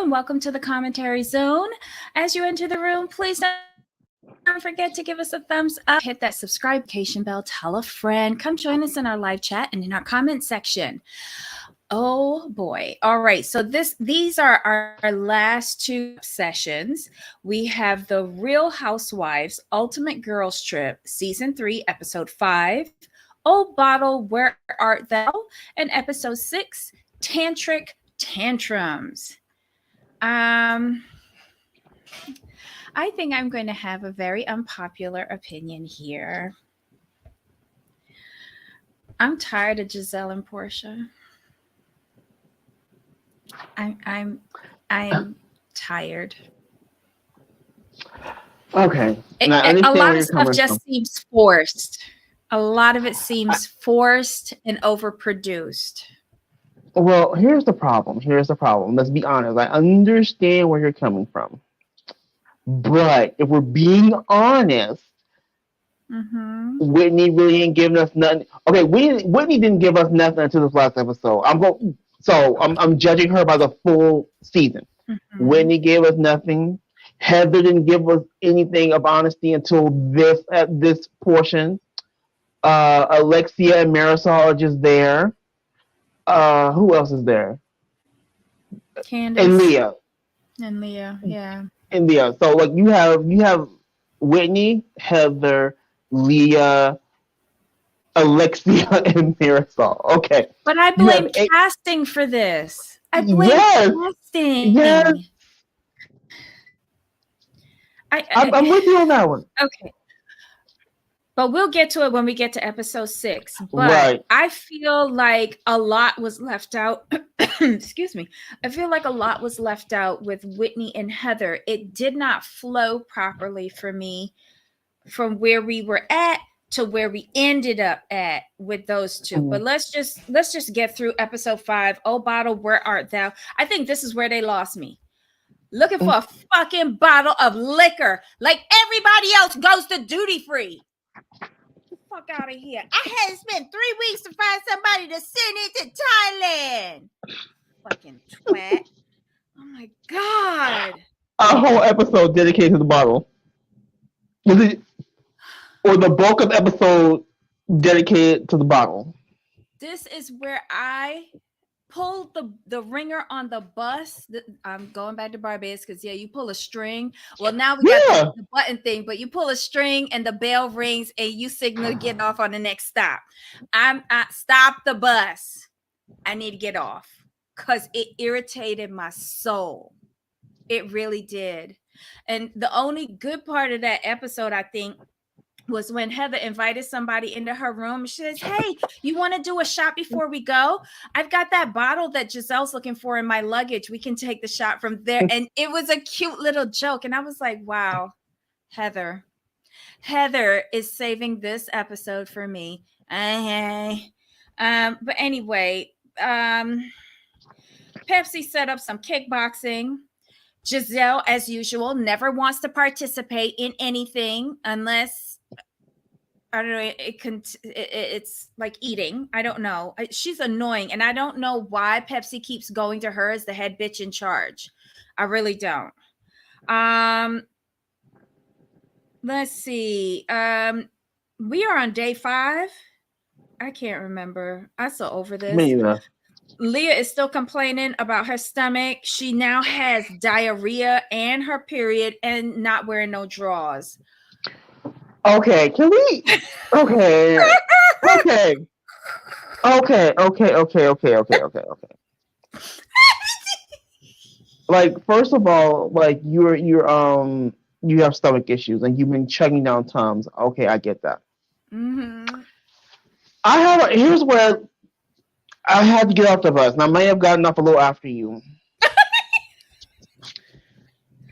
and welcome to the commentary zone. As you enter the room, please don't forget to give us a thumbs up, hit that subscribe notification bell, tell a friend, come join us in our live chat and in our comment section. Oh boy. All right. So these are our last two sessions. We have the Real Housewives Ultimate Girls Trip, Season 3, Episode 5, Oh Bottle, Where Art Thou? And Episode 6, Tantric Tantrums. I think I'm going to have a very unpopular opinion here. I'm tired of Giselle and Portia. I'm tired. Okay. A lot of stuff just seems forced. A lot of it seems forced and overproduced. Well, here's the problem. Let's be honest. I understand where you're coming from. But if we're being honest, Whitney really ain't giving us nothing. Okay, Whitney didn't give us nothing until this last episode. I'm judging her by the full season. Whitney gave us nothing. Heather didn't give us anything of honesty until this portion. Alexia and Marisol are just there. Who else is there? Candace and Leah, yeah. And Leah. So like you have Whitney, Heather, Leah, Alexia, and Marisol. Okay. But I blame casting for this. I blame casting. Yes. I'm with you on that one. Okay. But we'll get to it when we get to episode 6. But right. I feel like a lot was left out. Excuse me. I feel like a lot was left out with Whitney and Heather. It did not flow properly for me from where we were at to where we ended up at with those two. But let's just get through episode 5. Oh bottle, where art thou? I think this is where they lost me. Looking for a fucking bottle of liquor like everybody else goes to duty free. Fuck out of here. I had to spend 3 weeks to find somebody to send it to Thailand. Fucking twat. Oh my God. A whole episode dedicated to the bottle. Was it, or the bulk of the episode dedicated to the bottle? This is where I pulled the ringer on the bus. I'm going back to Barbados because you pull a string. Well, now we got the button thing, but you pull a string and the bell rings and you signal to get off on the next stop. I stop the bus. I need to get off because it irritated my soul. It really did. And the only good part of that episode, I think, was when Heather invited somebody into her room. She says, hey, you want to do a shot before we go? I've got that bottle that Giselle's looking for in my luggage. We can take the shot from there. And it was a cute little joke. And I was like, wow, Heather is saving this episode for me. But anyway, Pepsi set up some kickboxing. Giselle, as usual, never wants to participate in anything unless, I don't know, it's like eating. I don't know. She's annoying. And I don't know why Pepsi keeps going to her as the head bitch in charge. I really don't. Let's see. We are on day 5. I can't remember. I'm so over this. Me either. Leah is still complaining about her stomach. She now has diarrhea and her period and not wearing no drawers. Okay, can we? Okay. Like, first of all, like you have stomach issues and you've been chugging down Tums. Okay, I get that. Here's where I had to get off the bus, and I may have gotten off a little after you.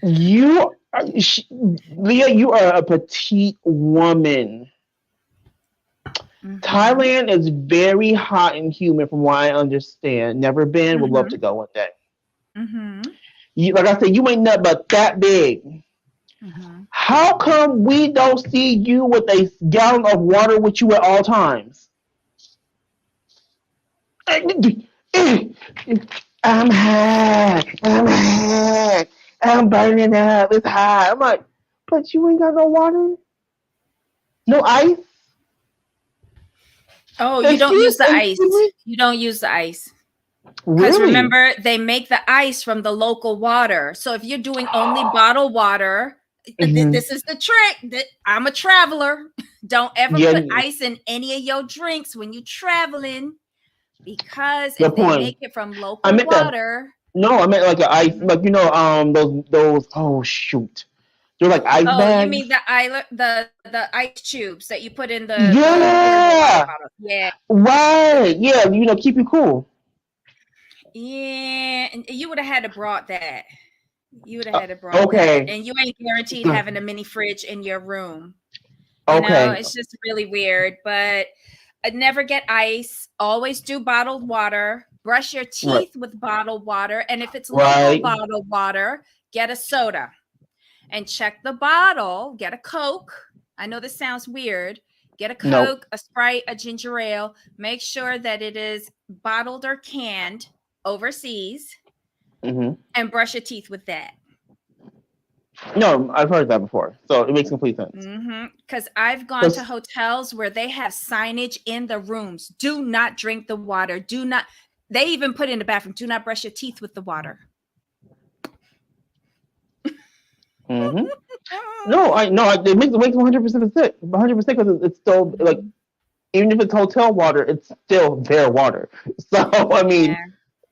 Leah, you are a petite woman. Thailand is very hot and humid from what I understand. Never been, would love to go one day. Like I said, you ain't nothing but that big. How come we don't see you with a gallon of water with you at all times? I'm hot. I'm hot. I'm burning up. It's hot. I'm like, but you ain't got no water, no ice. Oh, you don't use the Excuse ice. me. You don't use the ice. Because Really? remember, they make the ice from the local water. So if you're doing only bottled water, Hmm. this is the trick. That I'm a traveler. Don't ever Yeah. put ice in any of your drinks when you're traveling, because if Good they make point. it from I local meant that. water. No, I meant like an ice, Mhm. like those. Oh shoot, they're like ice Oh, you bags. mean the ice tubes that you put in the portable water Yeah. bottle? Yeah. Right. Yeah. Keep you cool. Yeah, and you would have had to brought that. You would have Uh, had to brought that. okay. And you ain't guaranteed having a mini fridge in your room. Okay. It's just really weird, but never get ice. Always do bottled water. Brush your Right. teeth with bottled water. And if it's local Right. bottled water, get a soda and check the bottle. Get a Coke. I know this sounds weird. Get a Nope. Coke, a Sprite, a ginger ale. Make sure that it is bottled or canned overseas, Hmm. and brush your teeth with that. No, I've heard that before, so it makes complete sense. Because I've gone to 'Cause- hotels where they have signage in the rooms. Do not drink the water. Do not. They even put in the bathroom. Do not brush your teeth with the water. mhm. No, I no, it makes 100% sense. 100% because it's still like Mhm. even if it's hotel water, it's still their water. So I mean,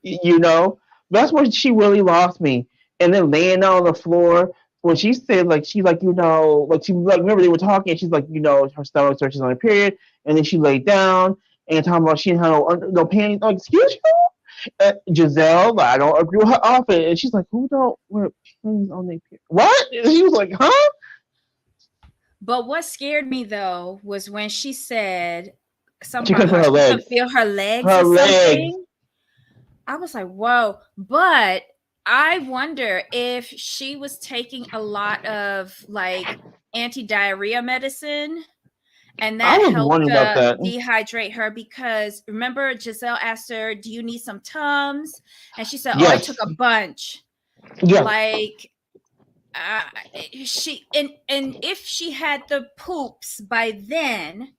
Yeah. that's where she really lost me. And then laying down on the floor when she said like she's like like she like remember they were talking and she's like her stomach searches on her period and then she laid down and talking about she didn't have no panties. Like, excuse you, Giselle. Like, I don't agree with her outfit and she's like, who don't wear panties on their period? What? And she was like, huh? But what scared me though was when she said something She about couldn't feel her she could legs. feel her legs Her or legs. something. I was like, whoa. But I wonder if she was taking a lot of like anti-diarrhea medicine, and I that was helped wondering about that. dehydrate her, because remember Giselle asked her, do you need some Tums? And she said, oh, I took Yes. a bunch. Yes. Like uh, she and if she had the poops by then,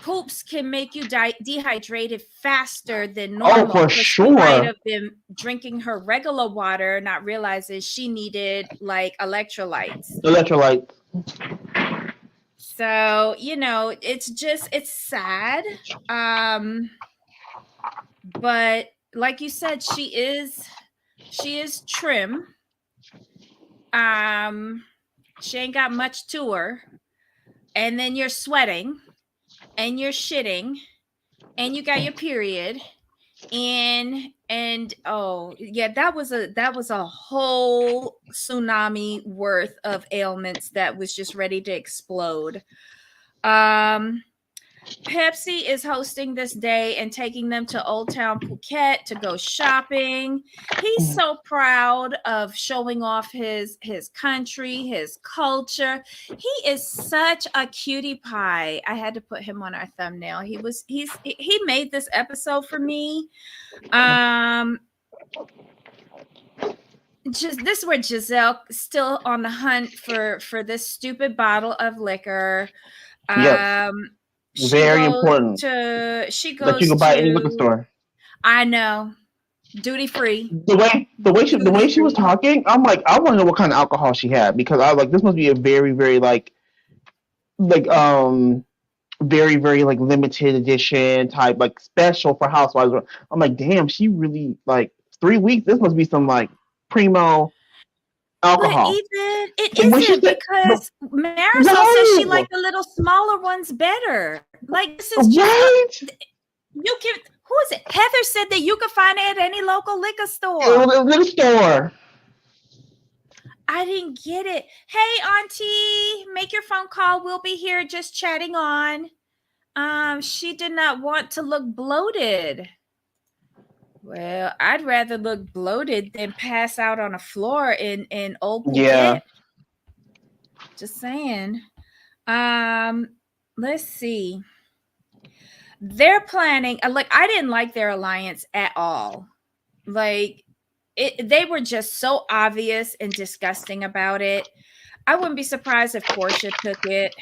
poops can make you dehydrated faster than Oh, normal. for So she might sure. have been drinking her regular water, not realizing she needed like electrolytes. Electrolytes. So, it's sad. Um, but like you said, she is trim. Um, she ain't got much to her. And then you're sweating and you're shitting and you got your period. And oh yeah, that was a whole tsunami worth of ailments that was just ready to explode. um Pepsi is hosting this day and taking them to Old Town Phuket to go shopping. He's so proud of showing off his country, his culture. He is such a cutie pie. I had to put him on our thumbnail. He made this episode for me. Um just this is where Giselle still on the hunt for this stupid bottle of liquor. Yes. Um she Very goes important. to she That you goes can buy at any liquor to store. I know, duty free. The way she was Duty free. talking, I'm like, I want to know what kind of alcohol she had because I was like, this must be a very, very like very, very like limited edition type, like special for Housewives. I'm like, damn, she really like 3 weeks. This must be some like primo But alcohol. even it And when she isn't, said, but because Marisol says she no, liked the little smaller ones better. Like, this is just right? you can who is it? Heather said that you could find it at any local liquor It store. was a little store. I didn't get it. Hey, Auntie, make your phone call. We'll be here just chatting on. She did not want to look bloated. Well, I'd rather look bloated than pass out on a floor in old Phuket. Yeah. Just saying. Um, let's see. They're planning. Like, I didn't like their alliance at all. Like they were just so obvious and disgusting about it. I wouldn't be surprised if Portia took it.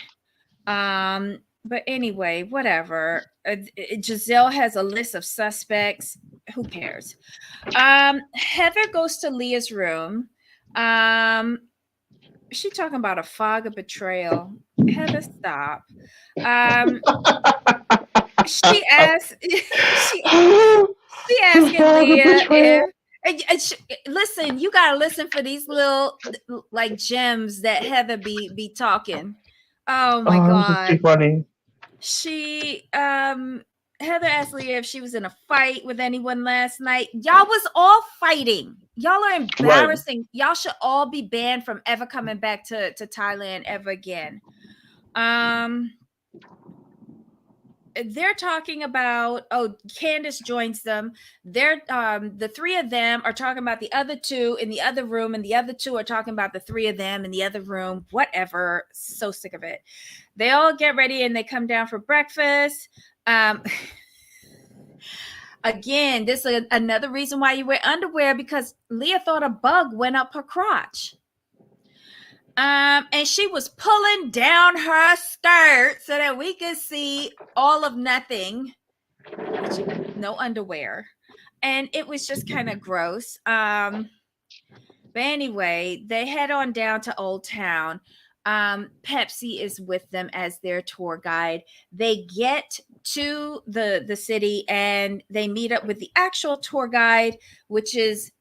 But anyway, whatever. Giselle has a list of suspects. Who cares? Heather goes to Leah's room. She talking about a fog of betrayal. Heather, stop. Um, she asked. She The asking fog of Leah if. betrayal. Listen, you gotta listen for these little like gems that Heather be talking. Oh my Oh, this is too god. funny. She Heather asked Leah if she was in a fight with anyone last night. Y'all was all fighting. Y'all are Right. embarrassing. Y'all should all be banned from ever coming back to Thailand ever again. Um they're talking about, oh, Candace joins them. They're the three of them are talking about the other two in the other room, and the other two are talking about the three of them in the other room. Whatever. So sick of it. They all get ready and they come down for breakfast. Again, this is another reason why you wear underwear, because Leah thought a bug went up her crotch. And she was pulling down her skirt so that we could see all of nothing, which no underwear. And it was just kind of gross. But anyway, they head on down to Old Town. Pepsi is with them as their tour guide. They get to the city and they meet up with the actual tour guide, which is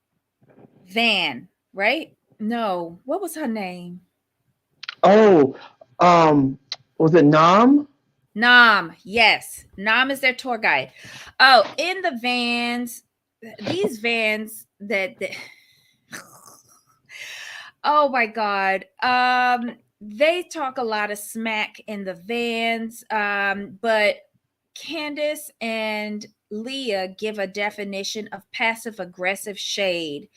Van, right? No, what was her name? Oh, was it Nam? Nam, yes. Nam is their tour guide. Oh, in the vans, these vans that oh my god. They talk a lot of smack in the vans, but Candace and Leah give a definition of passive aggressive shade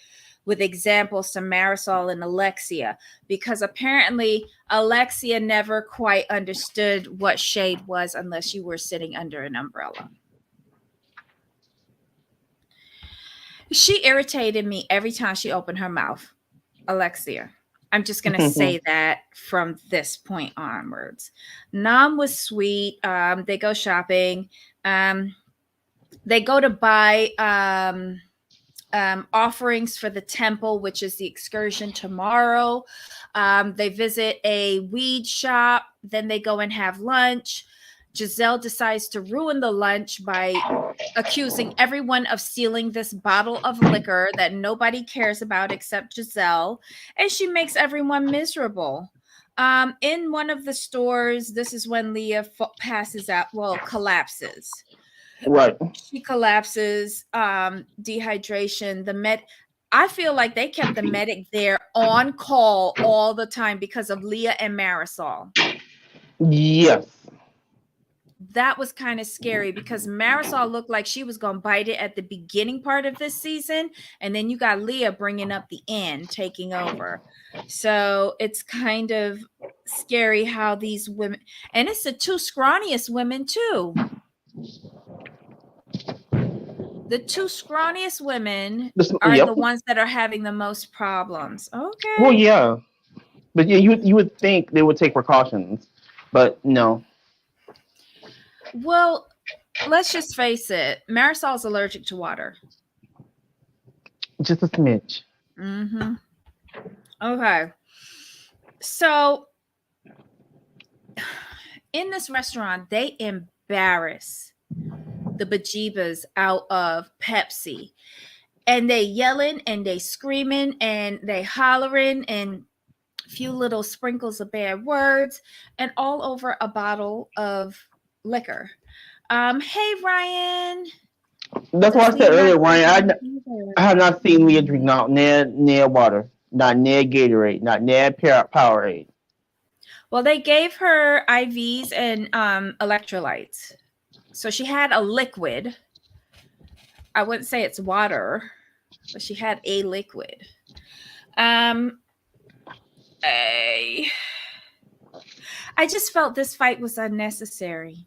with examples to Marisol and Alexia, because apparently Alexia never quite understood what shade was unless you were sitting under an umbrella. She irritated me every time she opened her mouth, Alexia. I'm just going to say that from this point onwards. Nam was sweet. They go shopping. They go to buy offerings for the temple, which is the excursion tomorrow. They visit a weed shop. Then they go and have lunch. Giselle decides to ruin the lunch by accusing everyone of stealing this bottle of liquor that nobody cares about except Giselle. And she makes everyone miserable. In one of the stores, this is when Leah passes out, well, collapses. Right. She collapses, dehydration. I feel like they kept the medic there on call all the time because of Leah and Marisol. Yes. That was kind of scary because Marisol looked like she was going to bite it at the beginning part of this season. And then you got Leah bringing up the end, taking over. So it's kind of scary how these women, and it's the two scrawniest women too. The two scrawniest women are Yep. the ones that are having the most problems. Well, Okay. yeah, but yeah, you would think they would take precautions, but no. Well, let's just face it. Marisol's allergic to water. Just a smidge. Mm-hmm. Okay. So in this restaurant, they embarrass the bejeebas out of Pepsi. And they yelling and they screaming and they hollering and few little sprinkles of bad words and all over a bottle of liquor. Hey Ryan. That's why Does I said Leah not earlier, drink Ryan. anything either? I have not seen Leah drink not near water, not near Gatorade, not near Powerade. Well, they gave her IVs and electrolytes. So she had a liquid. I wouldn't say it's water, but she had a liquid. Um, I just felt this fight was unnecessary.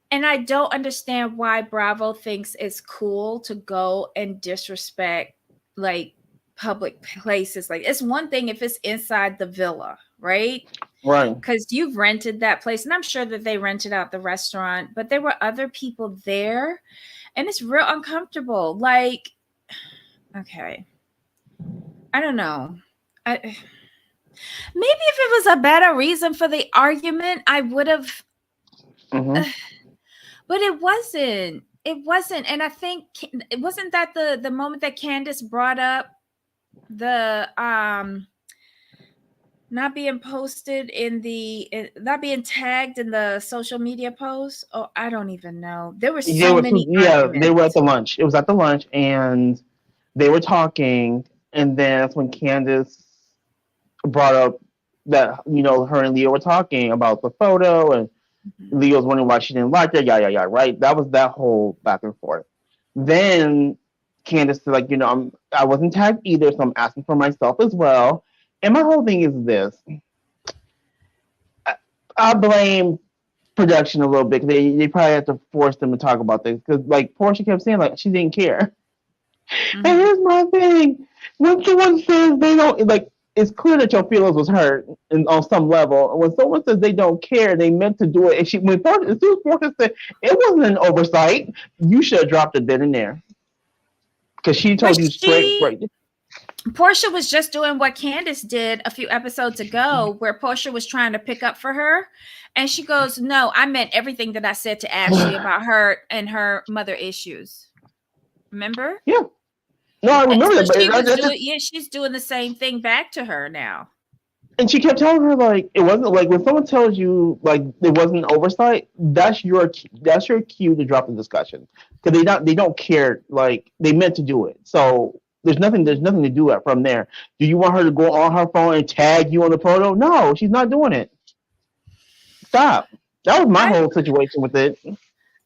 And I don't understand why Bravo thinks it's cool to go and disrespect like public places. Like it's one thing if it's inside the villa, right? Right. Because you've rented that place, and I'm sure that they rented out the restaurant, but there were other people there, and it's real uncomfortable. Like, okay, I don't know. Maybe if it was a better reason for the argument, I would have. Mm-hmm. But it wasn't. It wasn't, and I think it wasn't that the moment that Candace brought up the not being posted in the not being tagged in the social media posts. Oh, I don't even know. There were They so were, many yeah, they were at arguments. the lunch. It was at the lunch, and they were talking, and then that's when Candace brought up that her and Leo were talking about the photo, and Mhm. Leo's wondering why she didn't like it. Yeah, yeah, yeah. Right. That was that whole back and forth. Then Candace said, like, I wasn't tagged either, so I'm asking for myself as well. And my whole thing is this: I blame production a little bit. They probably have to force them to talk about this because, like, Portia kept saying like she didn't care. And Mhm. here's my thing: when someone says they don't like, it's clear that your feelings was hurt on some level. When someone says they don't care, they meant to do it. And when Portia, as soon as Portia said it wasn't an oversight, you should have dropped it then and there because she But told you straight, right? Portia was just doing what Candace did a few episodes ago, where Portia was trying to pick up for her, and she goes, "No, I meant everything that I said to Ashley about her and her mother issues." Remember? Yeah, no, I And remember so that, but she was that just doing, yeah, she's doing the same thing back to her now. and she kept telling her like it wasn't like when someone tells you like it wasn't an oversight, that's your cue to drop the discussion because they don't care like they meant to do it. So there's nothing to do it from there. Do you want her to go on her phone and tag you on the photo? No, she's not doing it. Stop. That was my I whole situation with it.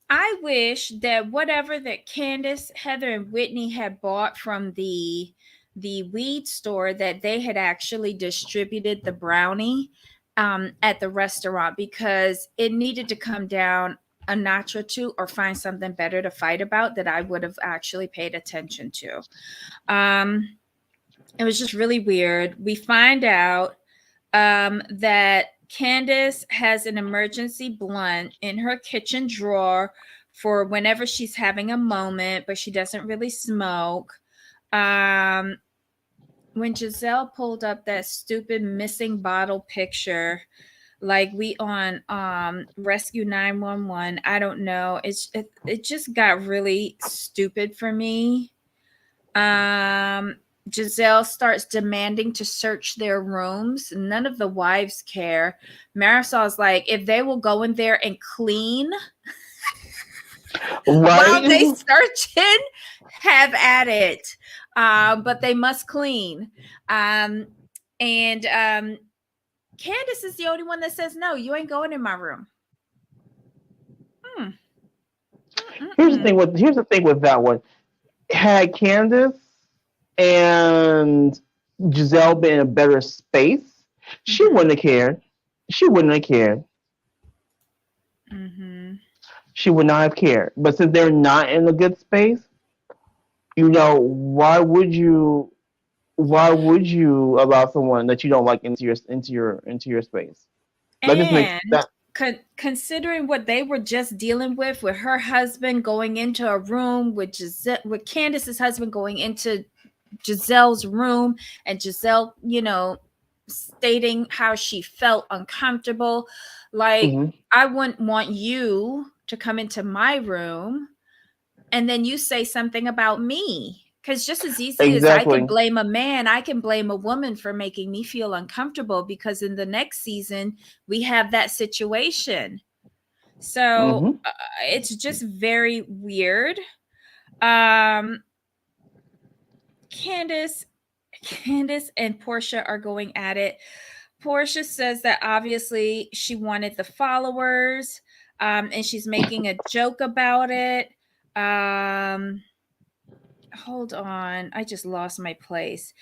I wish that whatever that Candace, Heather, and Whitney had bought from the weed store, that they had actually distributed the brownie at the restaurant, because it needed to come down a notch or two, or find something better to fight about that I would have actually paid attention to. It was just really weird. We find out that Candace has an emergency blunt in her kitchen drawer for whenever she's having a moment, but she doesn't really smoke. Um, when Giselle pulled up that stupid missing bottle picture, like we on Rescue 911, I don't know. It just got really stupid for me. Um, Giselle starts demanding to search their rooms. None of the wives care. Marisol's like, if they will go in there and clean while they Right? searching, have at it. But they must clean. Um, and Candace is the only one that says, no, you ain't going in my room. Hmm. Mm-mm-mm. Here's the thing with that one. Had Candace and Giselle been in a better space, she Mm-hmm. wouldn't have cared. She wouldn't have cared. Mm-hmm. She would not have cared. But since they're not in a good space, why would you? Why would you allow someone that you don't like into your space? That just makes And that. considering what they were just dealing with her husband going into a room with with Candace's husband going into Giselle's room, and Giselle, stating how she felt uncomfortable. Like, Mhm. I wouldn't want you to come into my room and then you say something about me. Because just as easy as I can Exactly. blame a man, I can blame a woman for making me feel uncomfortable, because in the next season, we have that situation. So Mhm. it's just very weird. Um, Candace, Candace and Portia are going at it. Portia says that obviously she wanted the followers, and she's making a joke about it. Um, hold on, I just lost my place.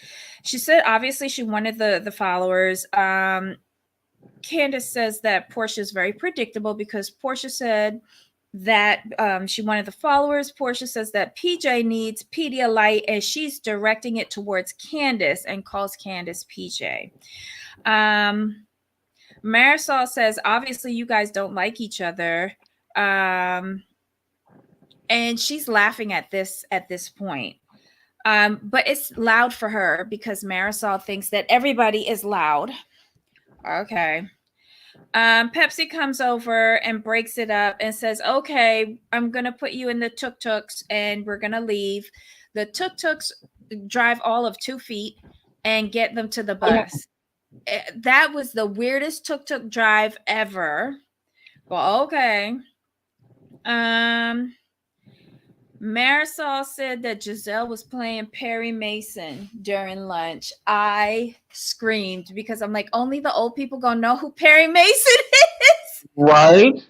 She said obviously she wanted the followers. Candace says that Portia is very predictable, because Portia said that she wanted the followers. Portia says that PJ needs Pedialyte, and she's directing it towards Candace and calls Candace PJ. Marisol says, obviously you guys don't like each other. And she's laughing at this point. But it's loud for her because Marisol thinks that everybody is loud. Okay. Pepsi comes over and breaks it up and says, okay, I'm going to put you in the tuk-tuks and we're going to leave. The tuk-tuks drive all of 2 feet and get them to the bus. That was the weirdest tuk-tuk drive ever. Well, okay. Marisol said that Giselle was playing Perry Mason during lunch. I screamed because I'm like, only the old people gonna know who Perry Mason is. Right?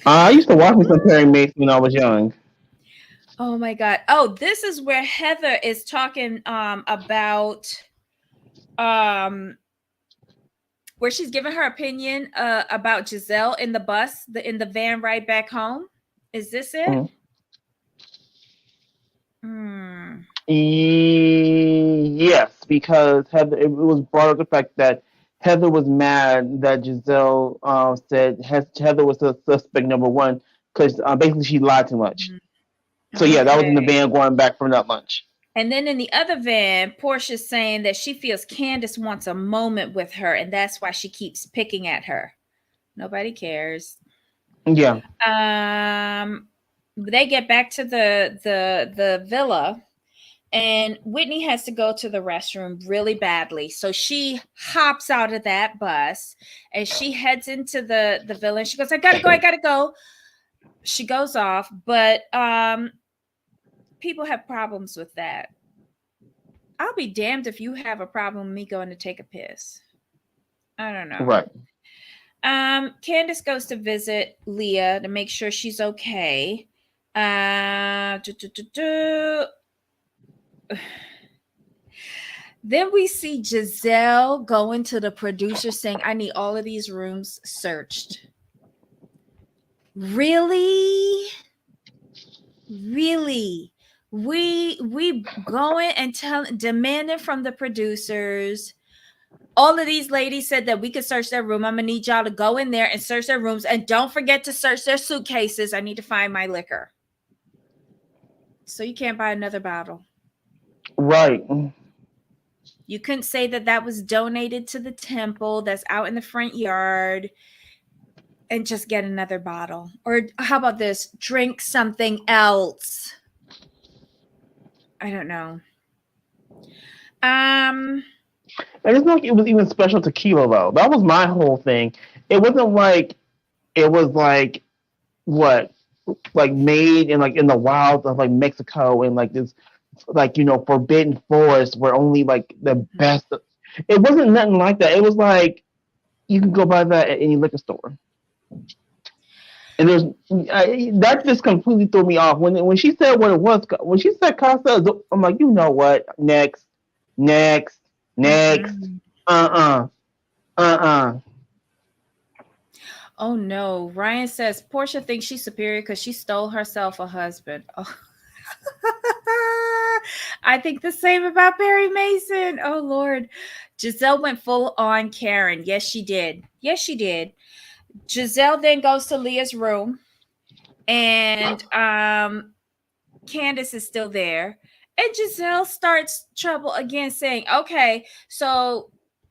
I used to watch me some Perry Mason when I was young. Oh my God. Oh, this is where Heather is talking about where she's giving her opinion about Giselle in the bus, in the van ride back home. Is this it? Mm-hmm. Yes, because Heather, it was brought up the fact that Heather was mad that Giselle said Heather was the suspect number one because basically she lied too much. So yeah, that was in the van going back from that lunch. And then in the other van, Portia's saying that she feels Candace wants a moment with her, and that's why she keeps picking at her. Nobody cares. Yeah. They get back to the villa, and Whitney has to go to the restroom really badly. So she hops out of that bus and she heads into the villa. And she goes, I gotta go. She goes off, but people have problems with that. I'll be damned if you have a problem with me going to take a piss. I don't know. Right. Candace goes to visit Leah to make sure she's okay. Then we see Giselle going to the producer saying, I need all of these rooms searched. Really? We going and demanding from the producers. All of these ladies said that we could search their room. I'm gonna need y'all to go in there and search their rooms, and don't forget to search their suitcases. I need to find my liquor. So you can't buy another bottle. Right. You couldn't say that was donated to the temple that's out in the front yard and just get another bottle. Or how about this? Drink something else. I don't know. And it's not like it was even special tequila though. That was my whole thing. It wasn't like it was like what, like made in like in the wilds of like Mexico and like this, like, you know, forbidden forest where only like the best. It wasn't nothing like that. It was like you can go buy that at any liquor store. And that just completely threw me off when she said what it was. When she said Casa, I'm like, you know what? Next. Oh no. Ryan says Portia thinks she's superior because she stole herself a husband. Oh. I think the same about Perry Mason. Oh Lord. Giselle went full on Karen. Yes, she did. Giselle then goes to Leah's room, and Candace is still there. And Giselle starts trouble again, saying, okay, so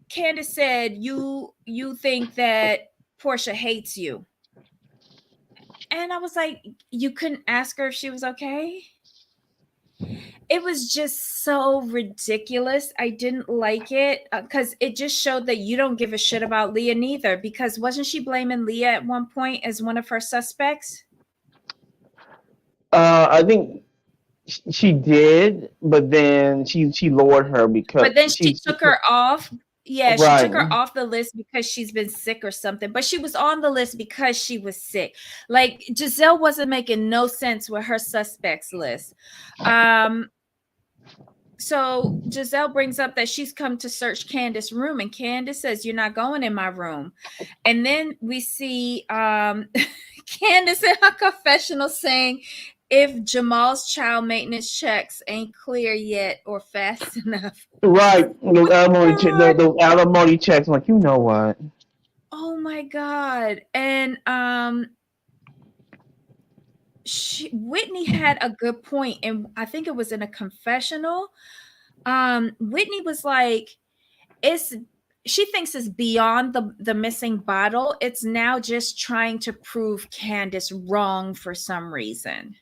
Candace said you think that Portia hates you. And I was like, you couldn't ask her if she was okay? It was just so ridiculous. I didn't like it because it just showed that you don't give a shit about Leah neither. Because wasn't she blaming Leah at one point as one of her suspects? I think she did, but then she lowered her because. But then she took her off. Yeah, right. She took her off the list because she's been sick or something. But she was on the list because she was sick. Like Giselle wasn't making no sense with her suspects list. So Giselle brings up that she's come to search Candace's room, and Candace says, you're not going in my room. And then we see Candace in her confessional saying, if Jamal's child maintenance checks ain't clear yet or fast enough. Right. God. Those alimony checks. I'm like, you know what? Oh my God. And Whitney had a good point, and I think it was in a confessional. Whitney was like, it's she thinks it's beyond the missing bottle. It's now just trying to prove Candace wrong for some reason.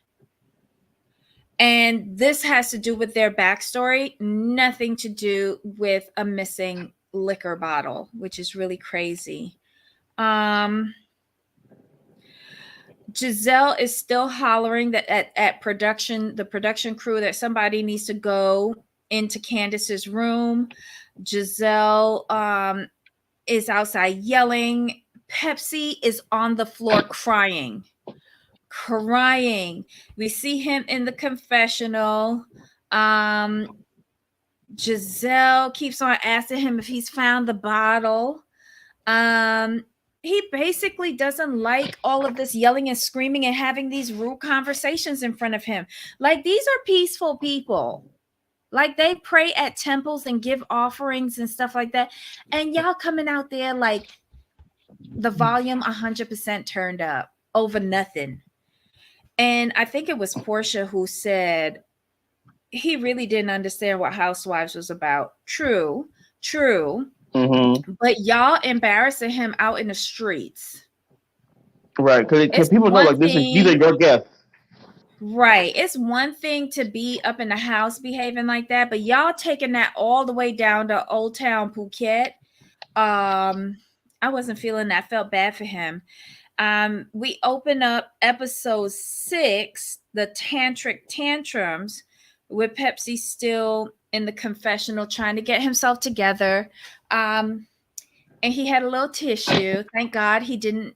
And this has to do with their backstory, nothing to do with a missing liquor bottle, which is really crazy. Giselle is still hollering that at production, the production crew, that somebody needs to go into Candace's room. Giselle is outside yelling. Pepsi is on the floor crying. We see him in the confessional. Giselle keeps on asking him if he's found the bottle. He basically doesn't like all of this yelling and screaming and having these rude conversations in front of him. Like, these are peaceful people. Like, they pray at temples and give offerings and stuff like that. And y'all coming out there like the volume 100% turned up over nothing. And I think it was Portia who said he really didn't understand what Housewives was about. True. Mm-hmm. But y'all embarrassing him out in the streets. Right, because people know, like, these are your guests. Right. It's one thing to be up in the house behaving like that, but y'all taking that all the way down to Old Town Phuket. I wasn't feeling that. I felt bad for him. We open up episode 6, the Tantric Tantrums, with Pepsi still in the confessional trying to get himself together. And he had a little tissue. Thank God he didn't,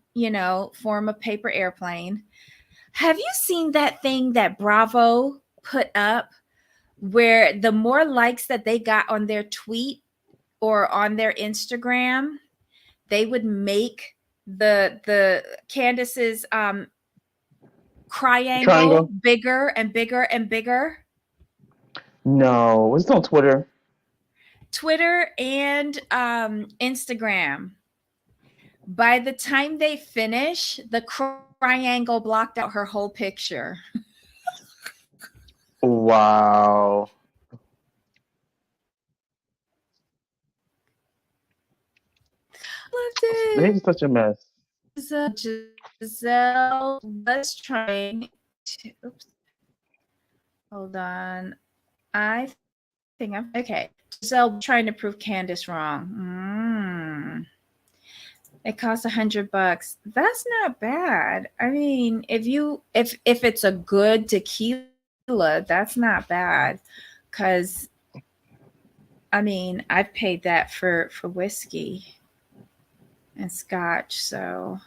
form a paper airplane. Have you seen that thing that Bravo put up where the more likes that they got on their tweet or on their Instagram, they would make the Candace's triangle bigger and bigger and bigger? No, it's on Twitter. Twitter and Instagram. By the time they finish, the triangle blocked out her whole picture. Wow. Loved it. They're such a mess. Giselle was trying to. Oops. Hold on. I think I'm okay. Giselle trying to prove Candace wrong. It costs $100. That's not bad. I mean, if it's a good tequila, that's not bad. Cause I mean, I've paid that for whiskey and scotch. So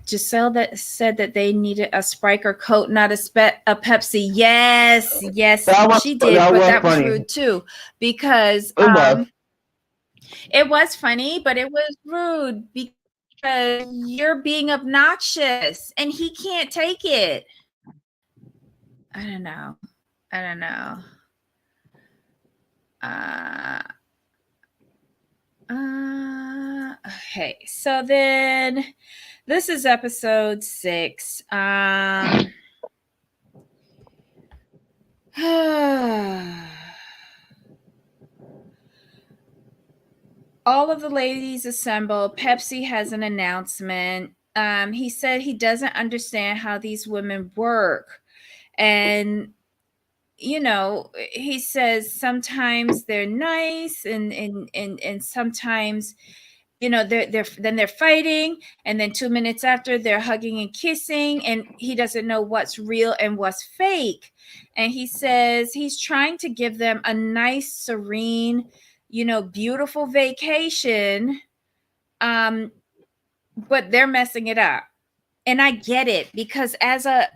Giselle that said that they needed a Sprite or Coke, not a Pepsi. Yes, she did, but that was rude too, because it was funny, but it was rude because you're being obnoxious and he can't take it. I don't know. Okay, so then this is episode 6. All of the ladies assemble. Pepsi has an announcement. He said he doesn't understand how these women work. And, he says sometimes they're nice and sometimes, they're fighting. And then 2 minutes after they're hugging and kissing, and he doesn't know what's real and what's fake. And he says he's trying to give them a nice, serene, beautiful vacation, but they're messing it up. And I get it, because as a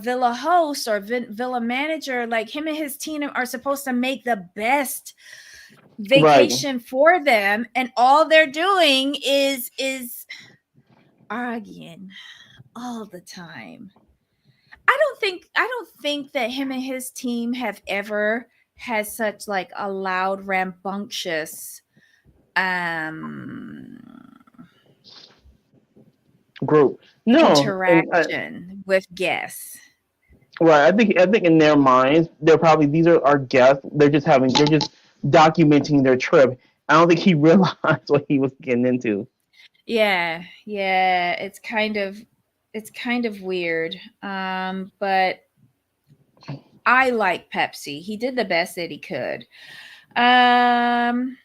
villa host or villa manager, like, him and his team are supposed to make the best vacation for them, and all they're doing is arguing all the time. I don't think that him and his team have ever had such like a loud, rambunctious um Group. No, and interaction with guests. right. I think in their minds, they're probably these are our guests. They're just documenting their trip. I don't think he realized what he was getting into. Yeah, yeah, it's kind of weird. But I like Pepsi. He did the best that he could. Um,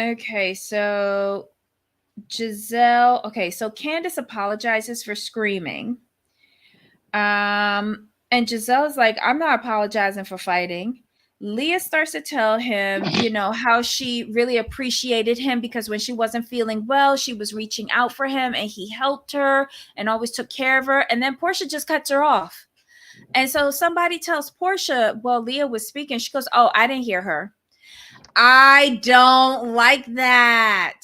okay, so Giselle, okay, so Candace apologizes for screaming. And Giselle's like, I'm not apologizing for fighting. Leah starts to tell him, you know, how she really appreciated him because when she wasn't feeling well, she was reaching out for him and he helped her and always took care of her. And then Portia just cuts her off. And so somebody tells Portia, well, Leah was speaking. She goes, oh, I didn't hear her. I don't like that.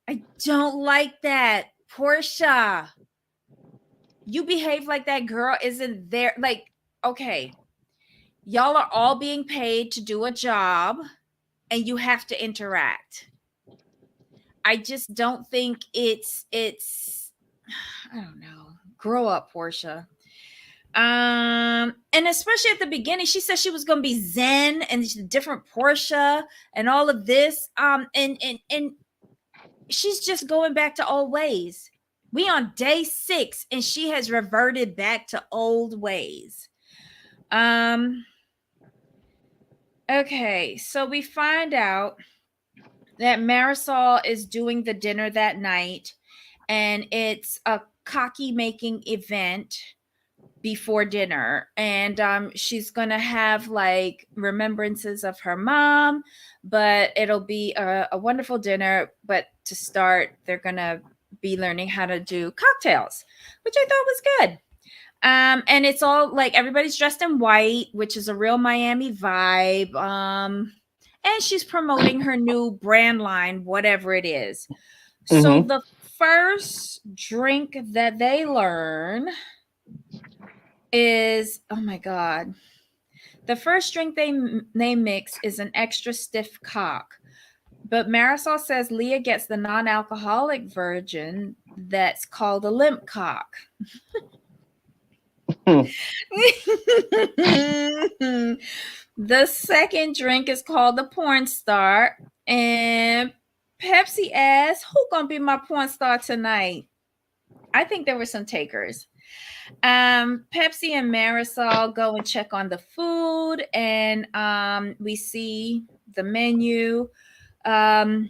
I don't like that. Portia, you behave like that girl isn't there. Like, okay, y'all are all being paid to do a job and you have to interact. I just don't think it's I don't know. Grow up, Portia. And especially at the beginning, she said she was gonna be Zen and different Portia and all of this. And she's just going back to old ways. We on day 6 and she has reverted back to old ways. Okay, so we find out that Marisol is doing the dinner that night, and it's a cocky making event before dinner. And she's gonna have like remembrances of her mom, but it'll be a wonderful dinner. But to start, they're gonna be learning how to do cocktails, which I thought was good. And it's all like everybody's dressed in white, which is a real Miami vibe. And she's promoting her new brand line, whatever it is. So Mm-hmm. the first drink that they learn is, oh my god, the first drink they mix is an extra stiff cock. But Marisol says Leah gets the non-alcoholic version that's called a limp cock. The second drink is called the porn star. And Pepsi asks, who gonna be my porn star tonight? I think there were some takers. Pepsi and Marisol go and check on the food, and we see the menu. Um,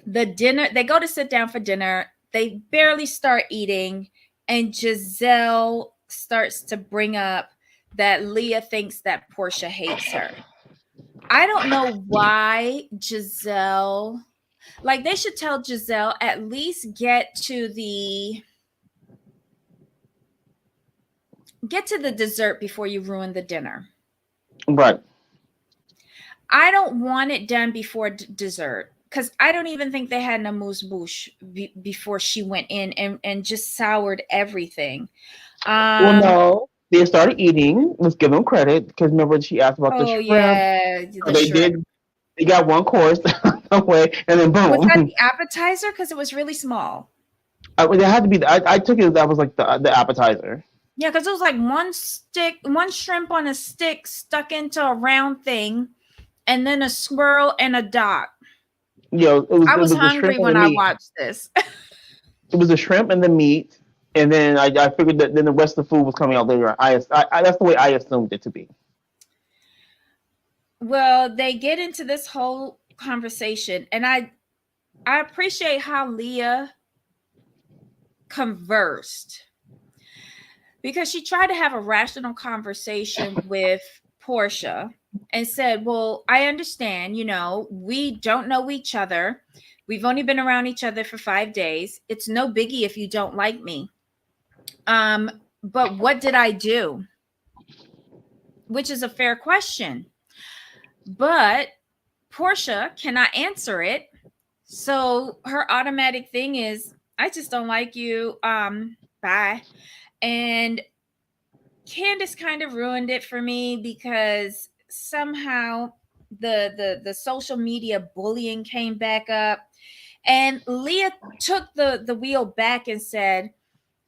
the dinner, they go to sit down for dinner. They barely start eating, and Giselle starts to bring up that Leah thinks that Portia hates her. I don't know why Giselle, like they should tell Giselle at least get to the dessert before you ruin the dinner. Right. I don't want it done before dessert because I don't even think they had an amuse bouche before she went in and just soured everything. Well, no, they started eating. Let's give them credit because remember she asked about the Oh shrimp. yeah, So the they shrimp. did. They got one course away, and then Was that boom. the appetizer? Because it was really small. It had to be. I took it that was like the appetizer. Yeah, because it was like one shrimp on a stick stuck into a round thing, and then a swirl and a dot. I It was was the shrimp hungry and the when I meat. watched this. It was the shrimp and the meat, and then I figured that then the rest of the food was coming out later. That's the way I assumed it to be. Well, they get into this whole conversation, and I appreciate how Leah conversed because she tried to have a rational conversation with Portia and said, well, I understand, you know, we don't know each other. We've only been around each other for 5 days. It's no biggie if you don't like me. But what did I do? Which is a fair question. But Portia cannot answer it. So her automatic thing is, I just don't like you. Bye. And Candace kind of ruined it for me because somehow the social media bullying came back up, and Leah took the wheel back and said,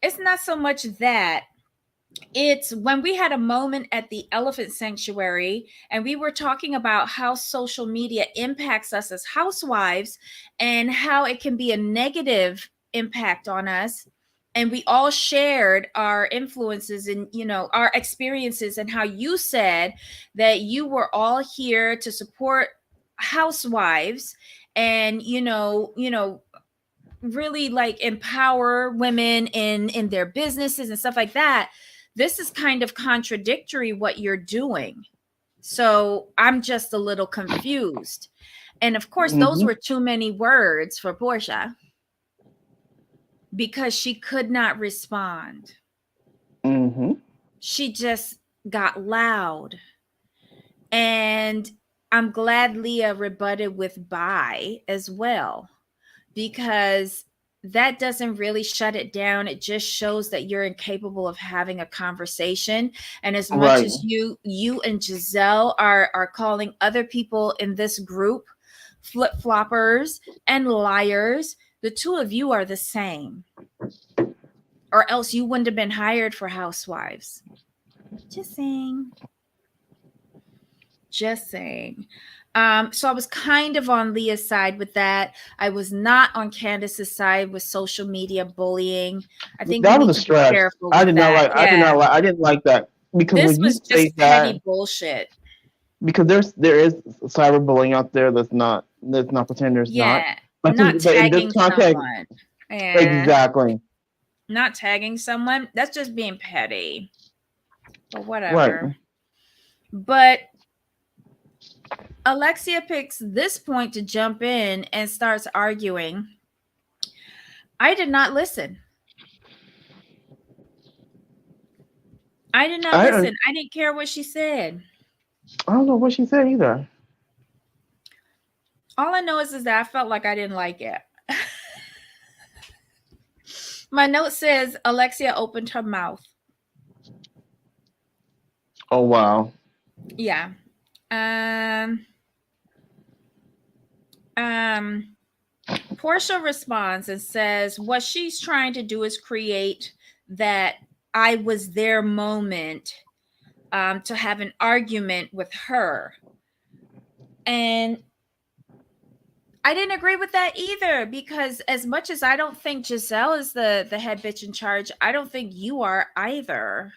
it's not so much that. It's when we had a moment at the elephant sanctuary and we were talking about how social media impacts us as housewives and how it can be a negative impact on us, and we all shared our influences and our experiences, and how you said that you were all here to support housewives and really like empower women in their businesses and stuff like that. This is kind of contradictory what you're doing. So I'm just a little confused. And of course, those were too many words for Portia because she could not respond. She just got loud. And I'm glad Leah rebutted with bye as well, because that doesn't really shut it down. It just shows that you're incapable of having a conversation. And as much as you and Giselle are calling other people in this group flip-floppers and liars, the two of you are the same. Or else you wouldn't have been hired for Housewives. Just saying. Just saying. So I was kind of on Leah's side with that. I was not on Candace's side with social media bullying. I think that we was need a to be stretch. careful I with did that. not like. Yeah. I didn't like that because this when you was say just petty that, bullshit. Because there is cyberbullying out there. Let's not pretend there's not. But not in this tagging context, someone. Yeah. Exactly. Not tagging someone. That's just being petty. But whatever. Right. But Alexia picks this point to jump in and starts arguing. I did not listen. I did not listen. I didn't care what she said. I don't know what she said either. All I know is that I felt like I didn't like it. My note says Alexia opened her mouth. Oh, wow. Yeah. Portia responds and says what she's trying to do is create that I was there moment to have an argument with her. And I didn't agree with that either, because as much as I don't think Giselle is the head bitch in charge, I don't think you are either.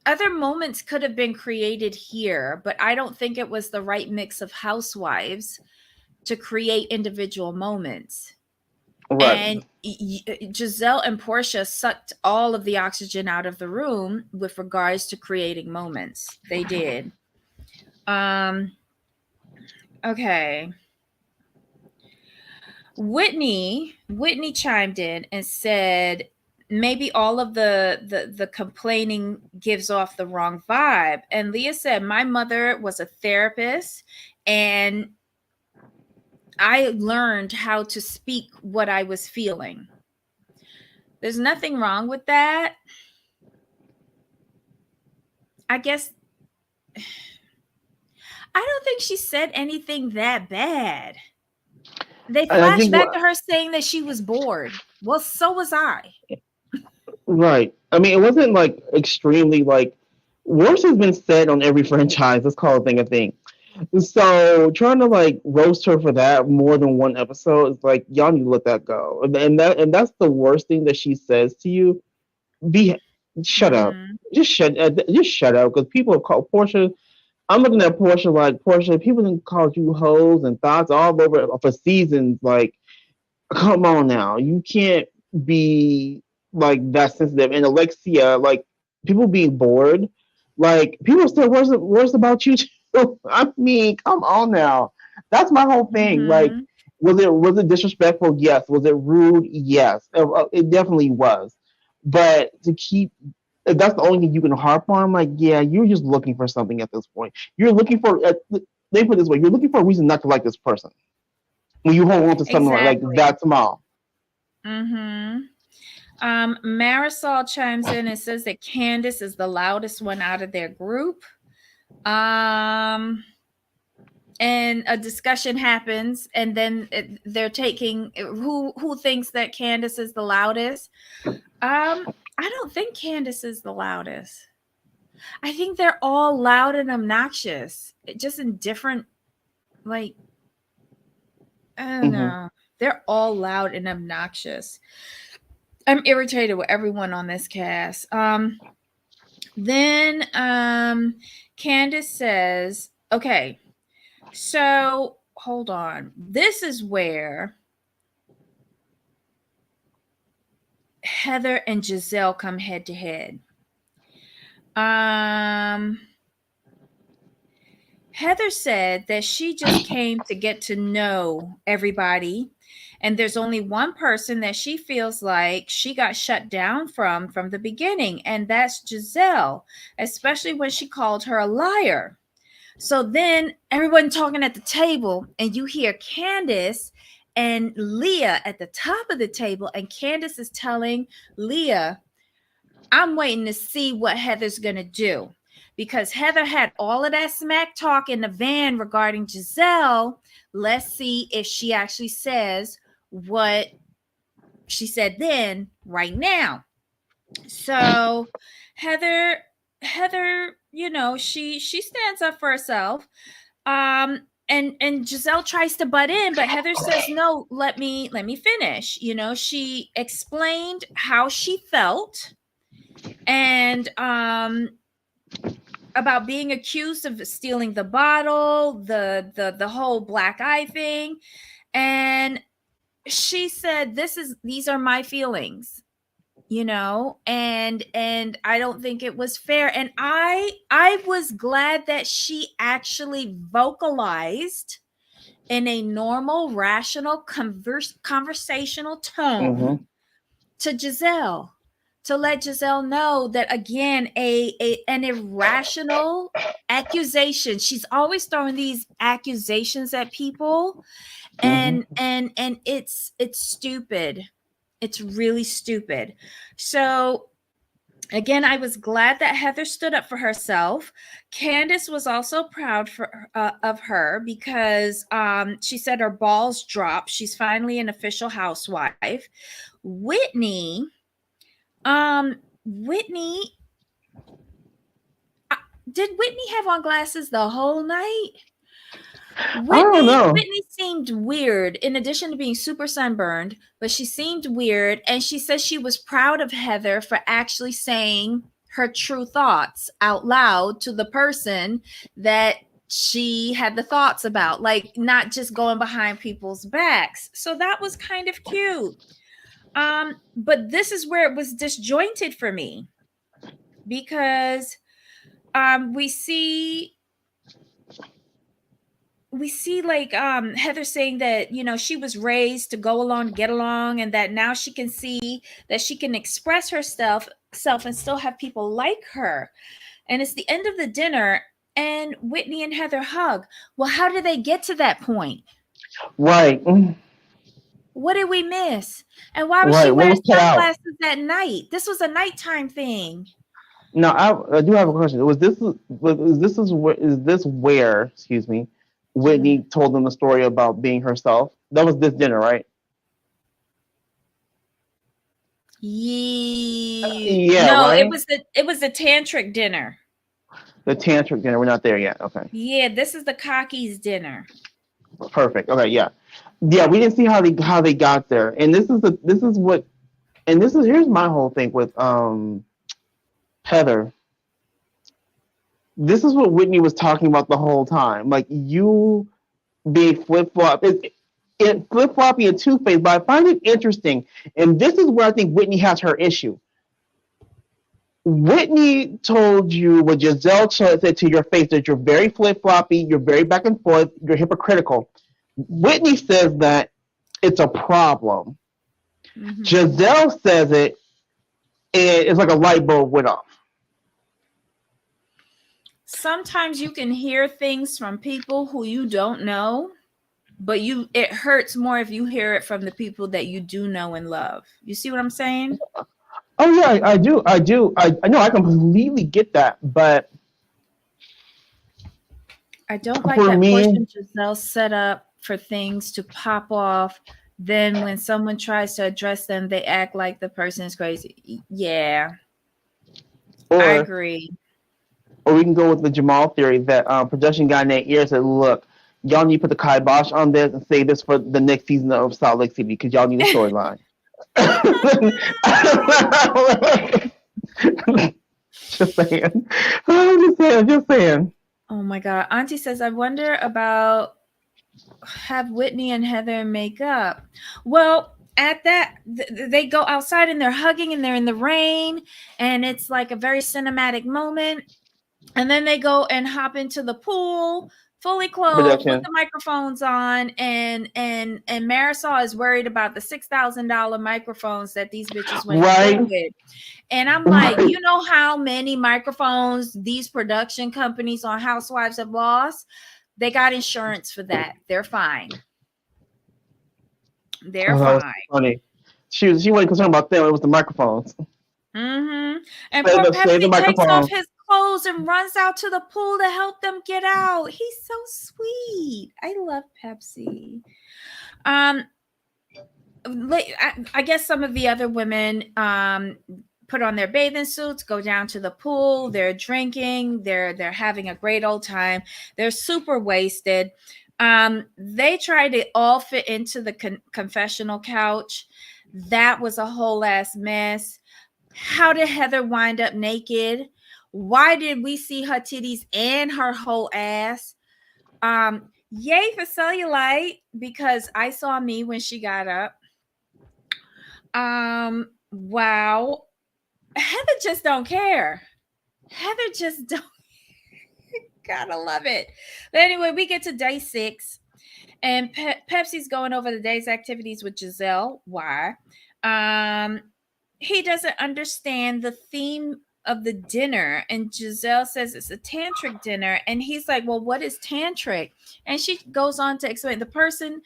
Other moments could have been created here, but I don't think it was the right mix of housewives to create individual moments. Right. And Giselle and Portia sucked all of the oxygen out of the room with regards to creating moments. They did. Okay. Whitney chimed in and said maybe all of the complaining gives off the wrong vibe. And Leah said, my mother was a therapist and I learned how to speak what I was feeling. There's nothing wrong with that. I guess I don't think she said anything that bad. They flashed back to her saying that she was bored. Well, so was I. Right. I mean, it wasn't like extremely like worse has been said on every franchise. Let's call a thing. So trying to like roast her for that more than one episode is like y'all need to let that go. And that's the worst thing that she says to you. Shut up. Just shut up because people have called Portia. I'm looking at Portia like Portia. People didn't call you hoes and thoughts all over for seasons. Like, come on now, you can't be like that sensitive. And Alexia, like people being bored, like people still worse about you too. I mean, come on now. That's my whole thing. Like, was it disrespectful? Yes. Was it rude? Yes. It definitely was. But to keep if that's the only thing you can harp on, I'm like, yeah, you're just looking for something at this point. You're looking for, they put it this way, you're looking for a reason not to like this person. when you hold on to something like Exactly. that small. Mm-hmm. Marisol chimes in and says that Candace is the loudest one out of their group. And a discussion happens, and then they're taking who thinks that Candace is the loudest. I don't think Candace is the loudest. I think they're all loud and obnoxious, just in different, like, I don't know. They're all loud and obnoxious. I'm irritated with everyone on this cast. Then Candace says, okay, so hold on. This is where Heather and Giselle come head to head. Heather said that she just came to get to know everybody, and there's only one person that she feels like she got shut down from the beginning, and that's Giselle, especially when she called her a liar. So then everyone talking at the table, and you hear Candace and Leah at the top of the table, and Candace is telling Leah, I'm waiting to see what Heather's going to do, because Heather had all of that smack talk in the van regarding Giselle. Let's see if she actually says what she said then right now. So Heather, she stands up for herself. And Giselle tries to butt in, but Heather says, no, let me finish. She explained how she felt, and about being accused of stealing the bottle, the whole black eye thing. And she said, these are my feelings, and I don't think it was fair. And I was glad that she actually vocalized in a normal, rational, conversational tone to Giselle, to let Giselle know that, again, an irrational accusation. She's always throwing these accusations at people, and it's stupid. It's really stupid. So again, I was glad that Heather stood up for herself. Candace was also proud of her, because she said her balls dropped. She's finally an official housewife. Whitney, Whitney, did Whitney have on glasses the whole night? I don't know. Whitney seemed weird, in addition to being super sunburned, but she seemed weird. And she says she was proud of Heather for actually saying her true thoughts out loud to the person that she had the thoughts about, like not just going behind people's backs. So that was kind of cute. But this is where it was disjointed for me, because we see like Heather saying that she was raised to go along, to get along, and that now she can see that she can express herself and still have people like her. And it's the end of the dinner, and Whitney and Heather hug. Well, how did they get to that point? Right. What did we miss? And why was she wearing sunglasses at night? This was a nighttime thing. Now, I do have a question. Is this where, excuse me, Whitney told them the story about being herself? That was this dinner, right? Yeah. No, right? It was the tantric dinner. The tantric dinner. We're not there yet. Okay. Yeah, this is the cockies dinner. Perfect. Okay. Yeah. Yeah. We didn't see how they got there, and here's my whole thing with Heather. This is what Whitney was talking about the whole time. Like, you being flip-floppy and two-faced, but I find it interesting. And this is where I think Whitney has her issue. Whitney told you what Giselle said to your face, that you're very flip-floppy, you're very back and forth, you're hypocritical. Whitney says that it's a problem. Giselle says it, and it's like a light bulb went off. Sometimes you can hear things from people who you don't know, but it hurts more if you hear it from the people that you do know and love. You see what I'm saying? Oh yeah, I do. I know. I completely get that, but I don't like for that me, Portia Giselle set up for things to pop off. Then when someone tries to address them, they act like the person is crazy. Yeah, I or agree. or we can go with the Jamal theory that production guy Nate Ear said, "Look, y'all need to put the kibosh on this and save this for the next season of Salt Lake City because y'all need a storyline." Just saying. I'm just saying. Just saying. Oh my God. Auntie says, I wonder about have Whitney and Heather make up. Well, at that, they go outside and they're hugging and they're in the rain, and it's like a very cinematic moment. And then they go and hop into the pool, fully clothed with Production. the microphones on, and Marisol is worried about the $6,000 microphones that these bitches went to court Right. with. And I'm like, Right. you know how many microphones these production companies on Housewives have lost? They got insurance for that. They're fine. They're Oh, that was fine. funny. She wasn't concerned about them. It was the microphones. Mm-hmm. And poor Save the Pepsi takes off microphone. his clothes and runs out to the pool to help them get out. He's so sweet. I love Pepsi. Um, I guess some of the other women put on their bathing suits, go down to the pool. They're drinking. They're having a great old time. They're super wasted. They try to all fit into the confessional couch. That was a whole ass mess. How did Heather wind up naked? Why did we see her titties and her whole ass? Yay for cellulite because I saw me when she got up. Wow. Heather just don't care. Heather just don't. Gotta love it. But anyway, we get to day 6, and Pepsi's going over the day's activities with Giselle. Why? Um, he doesn't understand the theme of the dinner, and Giselle says it's a tantric dinner, and he's like, well, what is tantric? And she goes on to explain the person.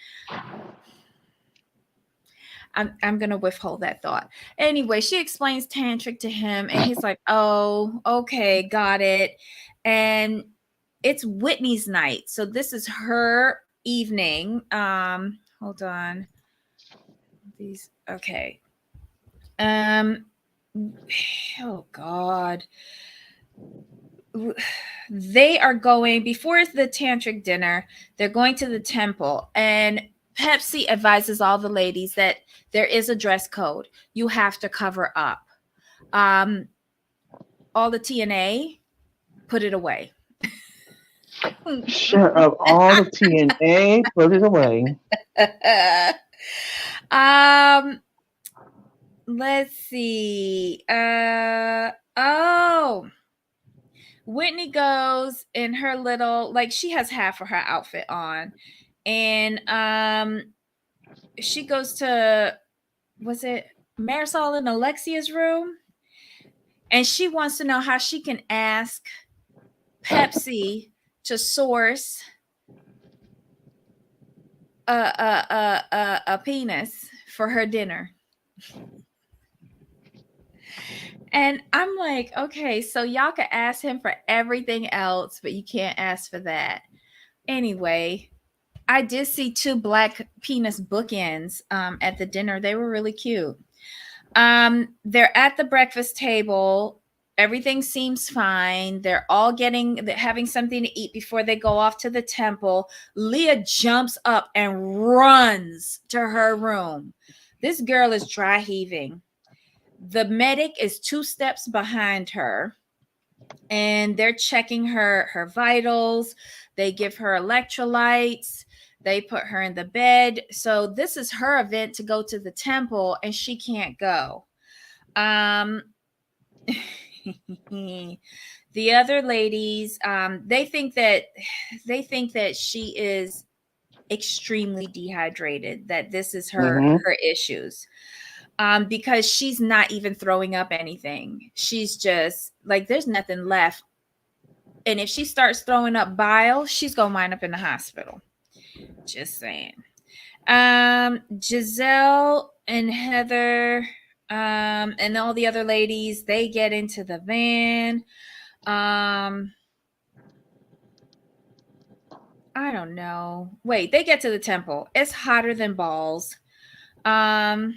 I'm gonna withhold that thought. Anyway, she explains tantric to him, and he's like, oh, okay, got it. And it's Whitney's night, so this is her evening. Hold on. These okay. Um oh God. They are going before the tantric dinner, they're going to the temple, and Pepsi advises all the ladies that there is a dress code. You have to cover up. Um all the TNA, put it away. Shut up. All the TNA. Put it away. um let's see. Oh, Whitney goes in her little, like, she has half of her outfit on, and she goes to, was it Marisol and Alexia's room, and she wants to know how she can ask Pepsi to source a penis for her dinner. And I'm like, okay, so y'all can ask him for everything else, but you can't ask for that. Anyway, I did see 2 black penis bookends at the dinner. They were really cute. They're at the breakfast table. Everything seems fine. They're all having something to eat before they go off to the temple. Leah jumps up and runs to her room. This girl is dry heaving. The medic is 2 steps behind her, and they're checking her vitals. They give her electrolytes. They put her in the bed. So this is her event to go to the temple, and she can't go. The other ladies, they think that she is extremely dehydrated, that this is her Mm-hmm. her issues. Because she's not even throwing up anything. She's just like, there's nothing left. And if she starts throwing up bile, she's going to wind up in the hospital. Just saying. Giselle and Heather, and all the other ladies, they get into the van. I don't know. Wait, they get to the temple. It's hotter than balls. Marisol's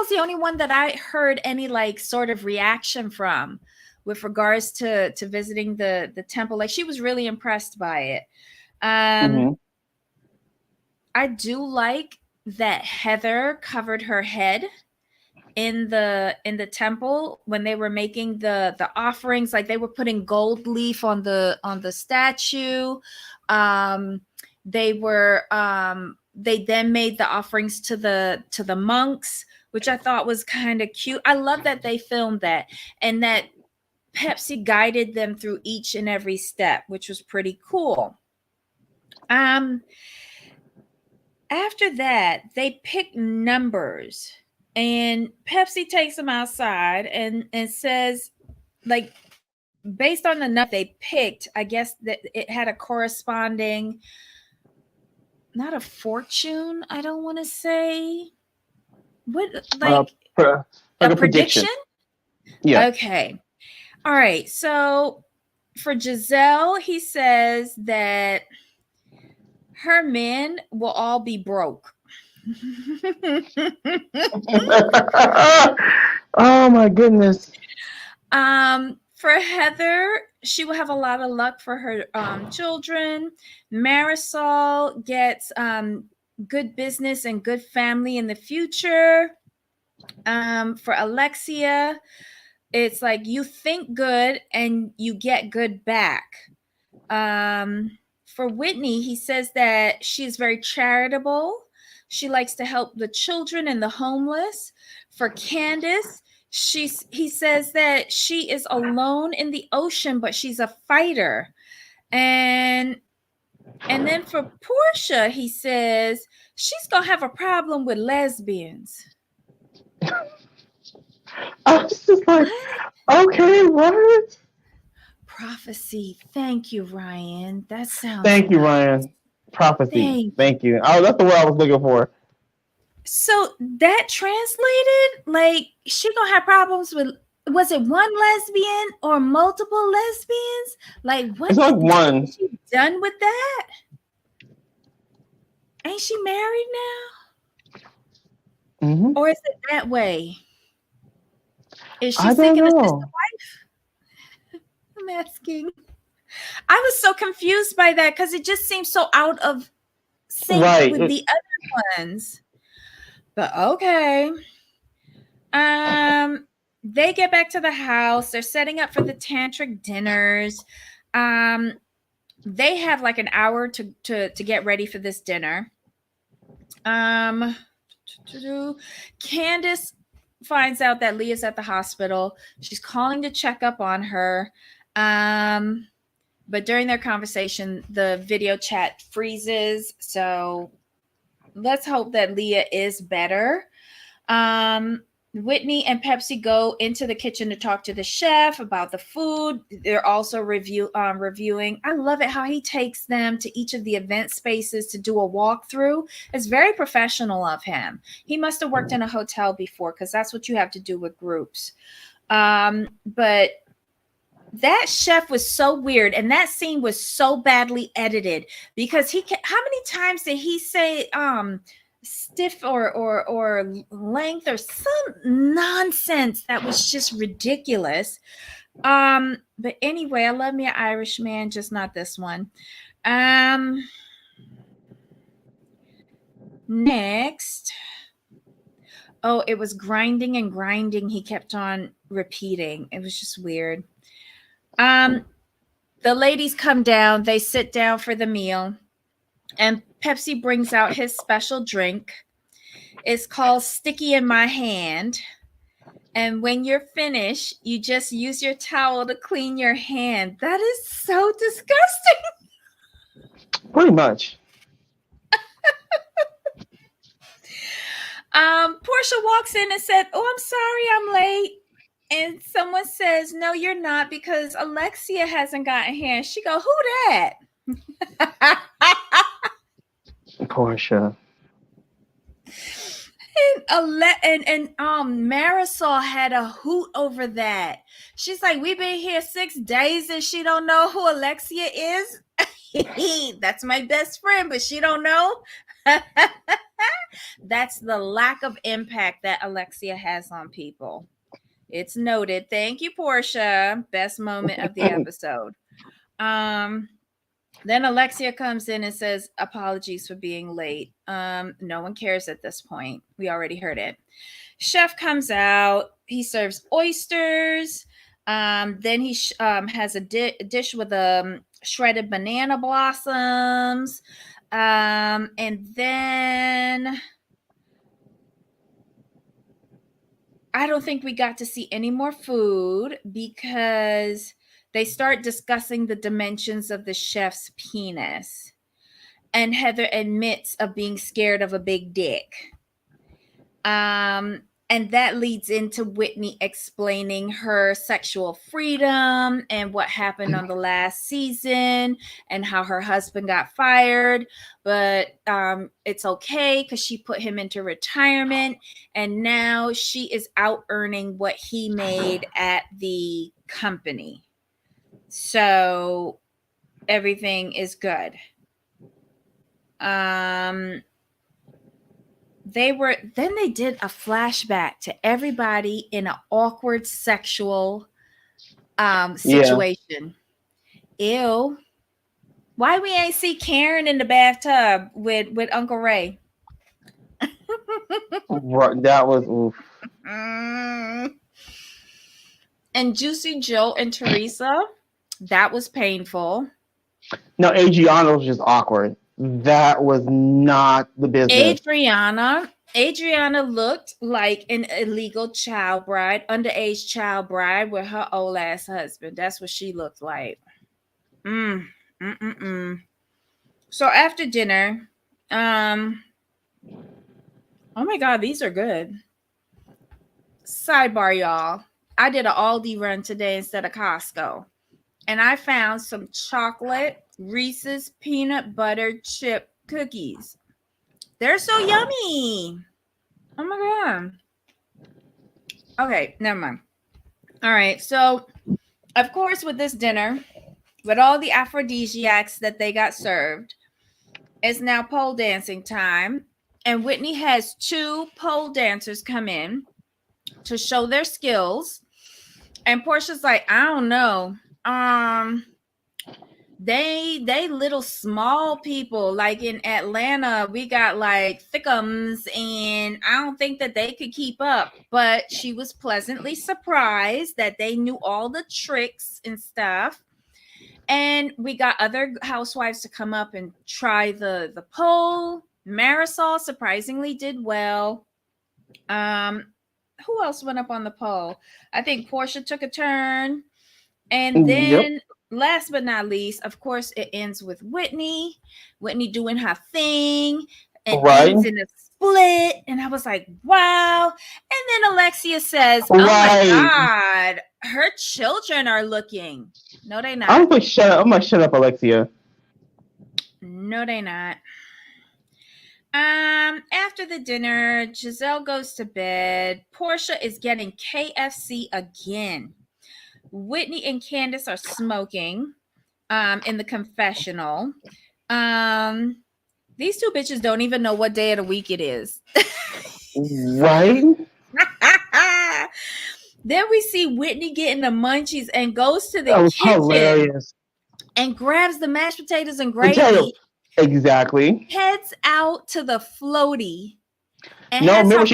the only one that I heard any like sort of reaction from with regards to visiting the temple. Like she was really impressed by it. Mm-hmm. I do like that Heather covered her head in the temple when they were making the offerings. Like they were putting gold leaf on the statue. um they then made the offerings to the monks, which I thought was kind of cute. I love that they filmed that, and that Pepsi guided them through each and every step, which was pretty cool. After that, they pick numbers, and Pepsi takes them outside and says, like, based on the number they picked, I guess that it had a corresponding, not a fortune, I don't want to say, what, like Like a a prediction. prediction? Yeah. Okay. All right. So for Giselle, he says that her men will all be broke. Oh my goodness. For Heather, she will have a lot of luck for her children. Marisol gets good business and good family in the future. For Alexia, it's like you think good and you get good back. For Whitney, he says that she's very charitable. She likes to help the children and the homeless. For Candace, he says that she is alone in the ocean, but she's a fighter. And then for Portia, he says she's gonna have a problem with lesbians. I was just like, okay, what? Prophecy. Thank you, Ryan. That sounds. Thank you, Ryan. Prophecy. Thank you. Oh, that's the word I was looking for. So that translated, like, she gonna have problems with, was it one lesbian or multiple lesbians? Like, what? It's like one. Is she done with that? Ain't she married now? Mm-hmm. Or is it that way? Is she I seeking a don't sister know. wife? I'm asking. I was so confused by that because it just seems so out of sync with the other ones. But okay. They get back to the house. They're setting up for the tantric dinners. They have like an hour to get ready for this dinner. Candace finds out that Leah's at the hospital. She's calling to check up on her. But during their conversation, the video chat freezes. So let's hope that Leah is better. Whitney and Pepsi go into the kitchen to talk to the chef about the food. They're also reviewing. I love it how he takes them to each of the event spaces to do a walkthrough. It's very professional of him. He must have worked in a hotel before because that's what you have to do with groups. But that chef was so weird, and that scene was so badly edited because how many times did he say stiff or length or some nonsense that was just ridiculous? But anyway, I love me an Irish man, just not this one. Next, oh, it was grinding and grinding. He kept on repeating. It was just weird. The ladies come down, they sit down for the meal, and Pepsi brings out his special drink. It's called Sticky in My Hand. And when you're finished, you just use your towel to clean your hand. That is so disgusting. Pretty much. Portia walks in and said, "Oh, I'm sorry I'm late." And someone says, "No, you're not, because Alexia hasn't gotten here." And she go, "Who that?" Portia. And Marisol had a hoot over that. She's like, we've been here 6 days and she don't know who Alexia is. That's my best friend, but she don't know. That's the lack of impact that Alexia has on people. It's noted. Thank you, Portia. Best moment of the episode. Then Alexia comes in and says, apologies for being late. No one cares at this point. We already heard it. Chef comes out. He serves oysters. Then he has a dish with shredded banana blossoms. And then I don't think we got to see any more food because they start discussing the dimensions of the chef's penis. And Heather admits of being scared of a big dick. And that leads into Whitney explaining her sexual freedom and what happened on the last season and how her husband got fired. But it's okay because she put him into retirement. And now she is out earning what he made at the company. So everything is good. They did a flashback to everybody in an awkward sexual situation. Yeah. Ew. Why we ain't see Karen in the bathtub with Uncle Ray? That was oof. And Juicy Joe and Teresa, that was painful. No, Adriana was just awkward. That was not the business. Adriana looked like an illegal child bride, underage child bride with her old ass husband. That's what she looked like. So after dinner, oh my God, these are good. Sidebar, y'all. I did an Aldi run today instead of Costco. And I found some chocolate Reese's peanut butter chip cookies. They're so yummy. Oh my God. Okay, never mind. All right. So, of course, with this dinner, with all the aphrodisiacs that they got served, it's now pole dancing time. And Whitney has 2 pole dancers come in to show their skills. And Portia's like, I don't know. They little small people. Like in Atlanta, we got like thickums, and I don't think that they could keep up. But she was pleasantly surprised that they knew all the tricks and stuff. And we got other housewives to come up and try the pole. Marisol surprisingly did well. Who else went up on the pole? I think Portia took a turn. And then last but not least, of course, it ends with Whitney doing her thing. It ends in a split. And I was like, wow. And then Alexia says, oh my God, her children are looking. No, they not. I'm like, shut up, Alexia. No, they not. After the dinner, Giselle goes to bed. Portia is getting KFC again. Whitney and Candace are smoking in the confessional. These 2 bitches don't even know what day of the week it is. Right? Then we see Whitney getting the munchies and goes to the kitchen hilarious. And grabs the mashed potatoes and gravy. Exactly. Heads out to the floaty. And no, remember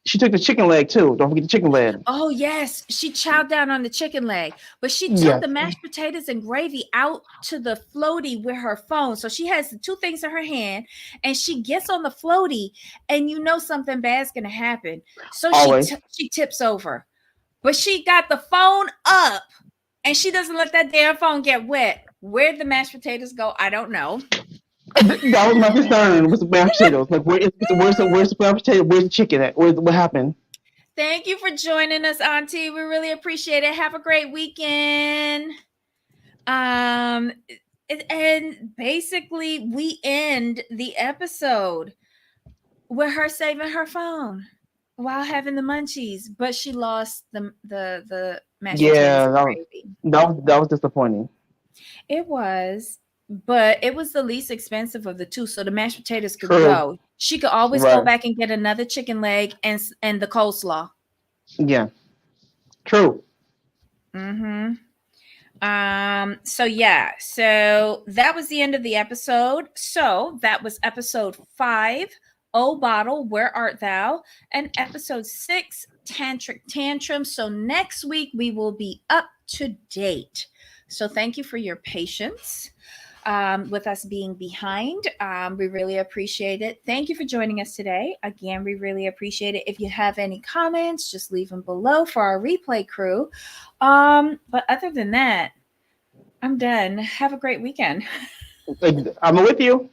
she took the chicken leg too. Don't forget the chicken leg. Oh yes, she chowed down on the chicken leg, but she took the mashed potatoes and gravy out to the floaty with her phone. So she has the 2 things in her hand, and she gets on the floaty, and you know something bad's gonna happen. So she tips over, but she got the phone up, and she doesn't let that damn phone get wet. Where'd the mashed potatoes go? I don't know. That was my concern with the mashed potatoes. Like, where's the mashed potato? Where's the chicken at? What happened? Thank you for joining us, Auntie. We really appreciate it. Have a great weekend. And basically, we end the episode with her saving her phone while having the munchies, but she lost the mashed potatoes Yeah, and gravy. that was disappointing. It was, but it was the least expensive of the two, so the mashed potatoes could True. go. She could always go Right. back and get another chicken leg and the coleslaw. Yeah. True. Mm-hmm. So yeah, so that was the end of the episode. So that was episode 5, Oh Bottle, Where Art Thou? And episode 6, Tantric Tantrum. So next week we will be up to date. So thank you for your patience with us being behind. We really appreciate it. Thank you for joining us today. Again, we really appreciate it. If you have any comments, just leave them below for our replay crew. But other than that, I'm done. Have a great weekend. I'm with you.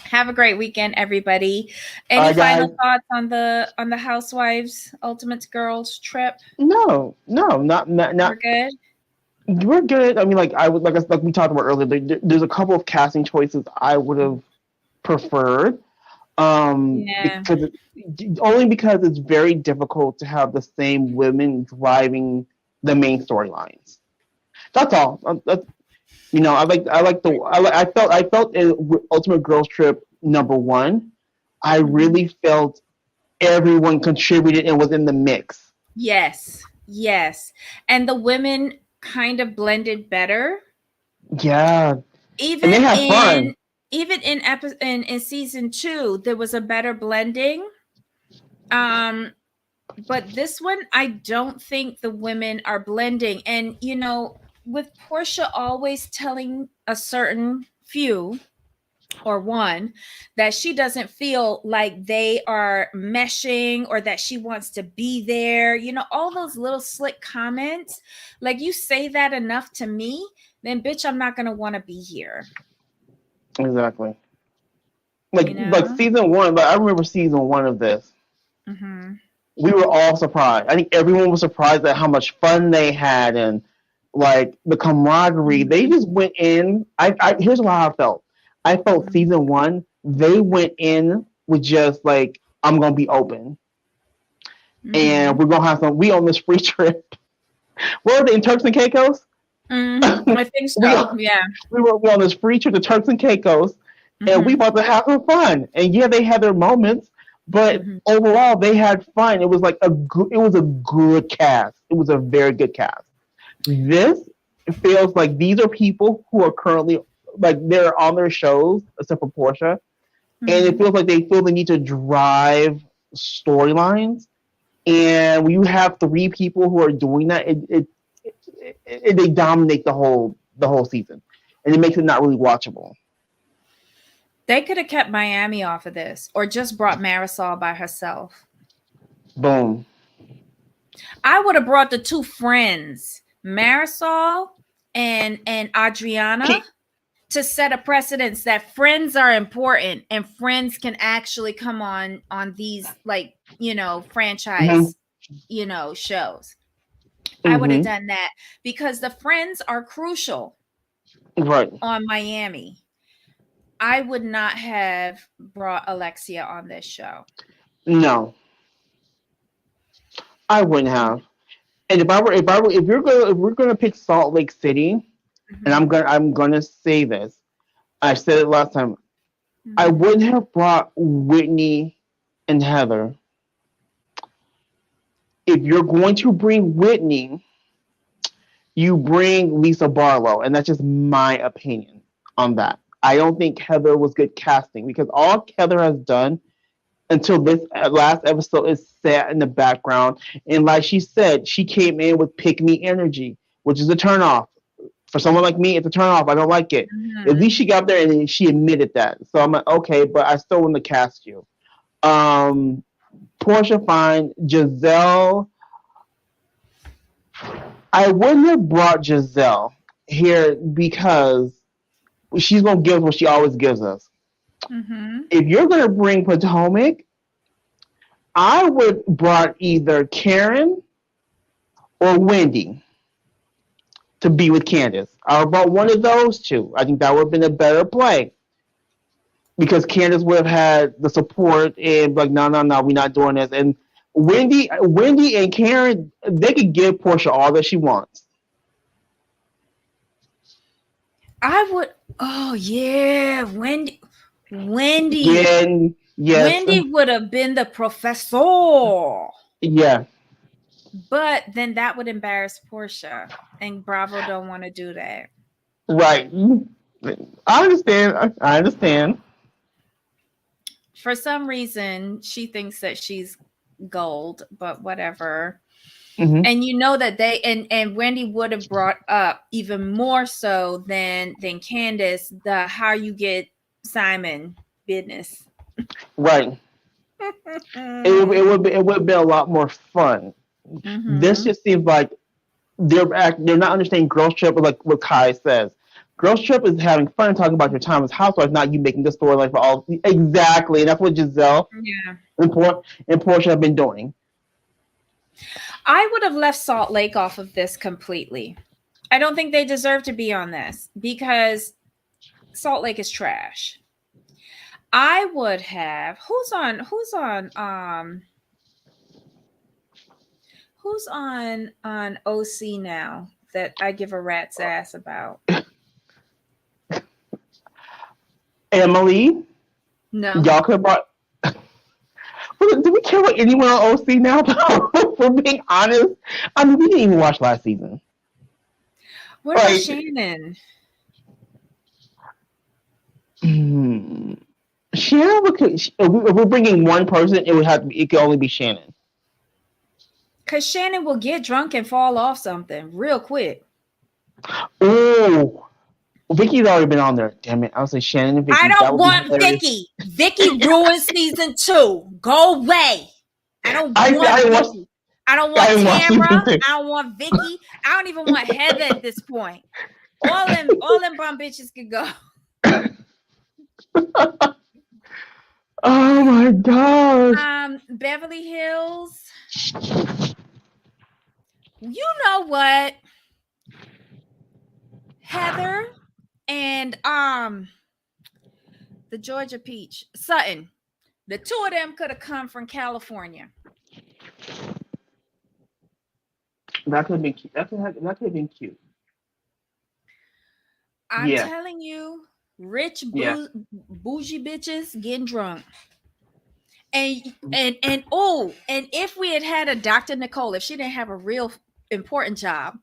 Have a great weekend, everybody. Any final thoughts on the Housewives Ultimate Girls trip? No, not. We're good. We're good. I mean, like I would like we talked about earlier. There's a couple of casting choices I would have preferred. Yeah. Only because it's very difficult to have the same women driving the main storylines. That's all. I felt in Ultimate Girls Trip #1. I really felt everyone contributed and was in the mix. Yes, and the women kind of blended better. Yeah, Even and they had fun. Even in season 2, there was a better blending. But this one, I don't think the women are blending. And with Portia always telling a certain few or one that she doesn't feel like they are meshing or that she wants to be there, all those little slick comments, like you say that enough to me, then bitch, I'm not gonna want to be here. Exactly. Like season 1, but I remember season 1 of this. Mm-hmm. We were all surprised. I think everyone was surprised at how much fun they had and like the camaraderie. Mm-hmm. They just went in. Here's how I felt. I felt mm-hmm. season 1, they went in with just like, I'm gonna be open. Mm-hmm. And we're gonna have we on this free trip. Where are they, in Turks and Caicos? Mm-hmm. I think so. We were on this free trip to Turks and Caicos, mm-hmm. and we about to have some fun. And yeah, they had their moments, but mm-hmm. overall they had fun. It was like a good cast. It was a very good cast. This feels like these are people who are currently like they're on their shows, except for Portia, mm-hmm. and it feels like they feel the need to drive storylines. And when you have 3 people who are doing that, they dominate the whole season, and it makes it not really watchable. They could have kept Miami off of this, or just brought Marisol by herself. Boom. I would have brought the 2 friends, Marisol and Adriana, to set a precedence that friends are important and friends can actually come on these franchise, mm-hmm. Shows. Mm-hmm. I would have done that because the friends are crucial, right, on Miami. I would not have brought Alexia on this show. No, I wouldn't have. And if we're gonna pick Salt Lake City, mm-hmm. and I'm gonna say this, I said it last time, mm-hmm. I wouldn't have brought Whitney and Heather. If you're going to bring Whitney, you bring Lisa Barlow, and that's just my opinion on that. I don't think Heather was good casting because all Heather has done until this last episode is sat in the background. And like she said, she came in with pick me energy, which is a turnoff. For someone like me, it's a turnoff. I don't like it. Mm-hmm. At least she got there and she admitted that. So I'm like, okay, but I still want to cast you. Portia, fine. Giselle, I wouldn't have brought Giselle here because she's going to give us what she always gives us. Mm-hmm. If you're going to bring Potomac, I would brought either Karen or Wendy to be with Candace. I would have brought one of those two. I think that would have been a better play because Candace would have had the support and like, no, no, no, we're not doing this. And Wendy and Karen, they could give Portia all that she wants. I would. Oh yeah, Wendy. Again, yes, Wendy would have been the professor. yeah, But then that would embarrass Portia, and Bravo don't want to do that. right. I understand. I understand. For some reason, she thinks that she's gold, but whatever. Mm-hmm. And you know that they and Wendy would have brought up even more so than Candace the how you get Simon business. Right. It would be a lot more fun. Mm-hmm. This just seems like they're not understanding Girls Trip, like what Kai says. Girls Trip is having fun and talking about your time as housewife, not you making the storyline for all. Exactly, and that's what Giselle and Portia have been doing. I would have left Salt Lake off of this completely. I don't think they deserve to be on this because Salt Lake is trash. I would have who's on OC now that I give a rat's ass about. Emily. No. Y'all could have brought. Do we care about anyone on OC now? For being honest, I mean, we didn't even watch last season. What about Shannon? Shannon, if we're bringing one person, it could only be Shannon. Because Shannon will get drunk and fall off something real quick. Oh, Vicky's already been on there. Damn it! I was like Shannon and Vicky. I don't want Vicky. Vicky ruined season 2. Go away. I don't want Vicky. I don't want Tamara. I don't want Vicky. I don't even want Heather at this point. All them bum bitches could go. Oh my gosh. Beverly Hills. You know what? Heather and the Georgia Peach, Sutton. The two of them could have come from California. That could have been cute. That could have been cute. I'm telling you, rich bougie bitches getting drunk. And if we had a Dr. Nicole, if she didn't have a real important job,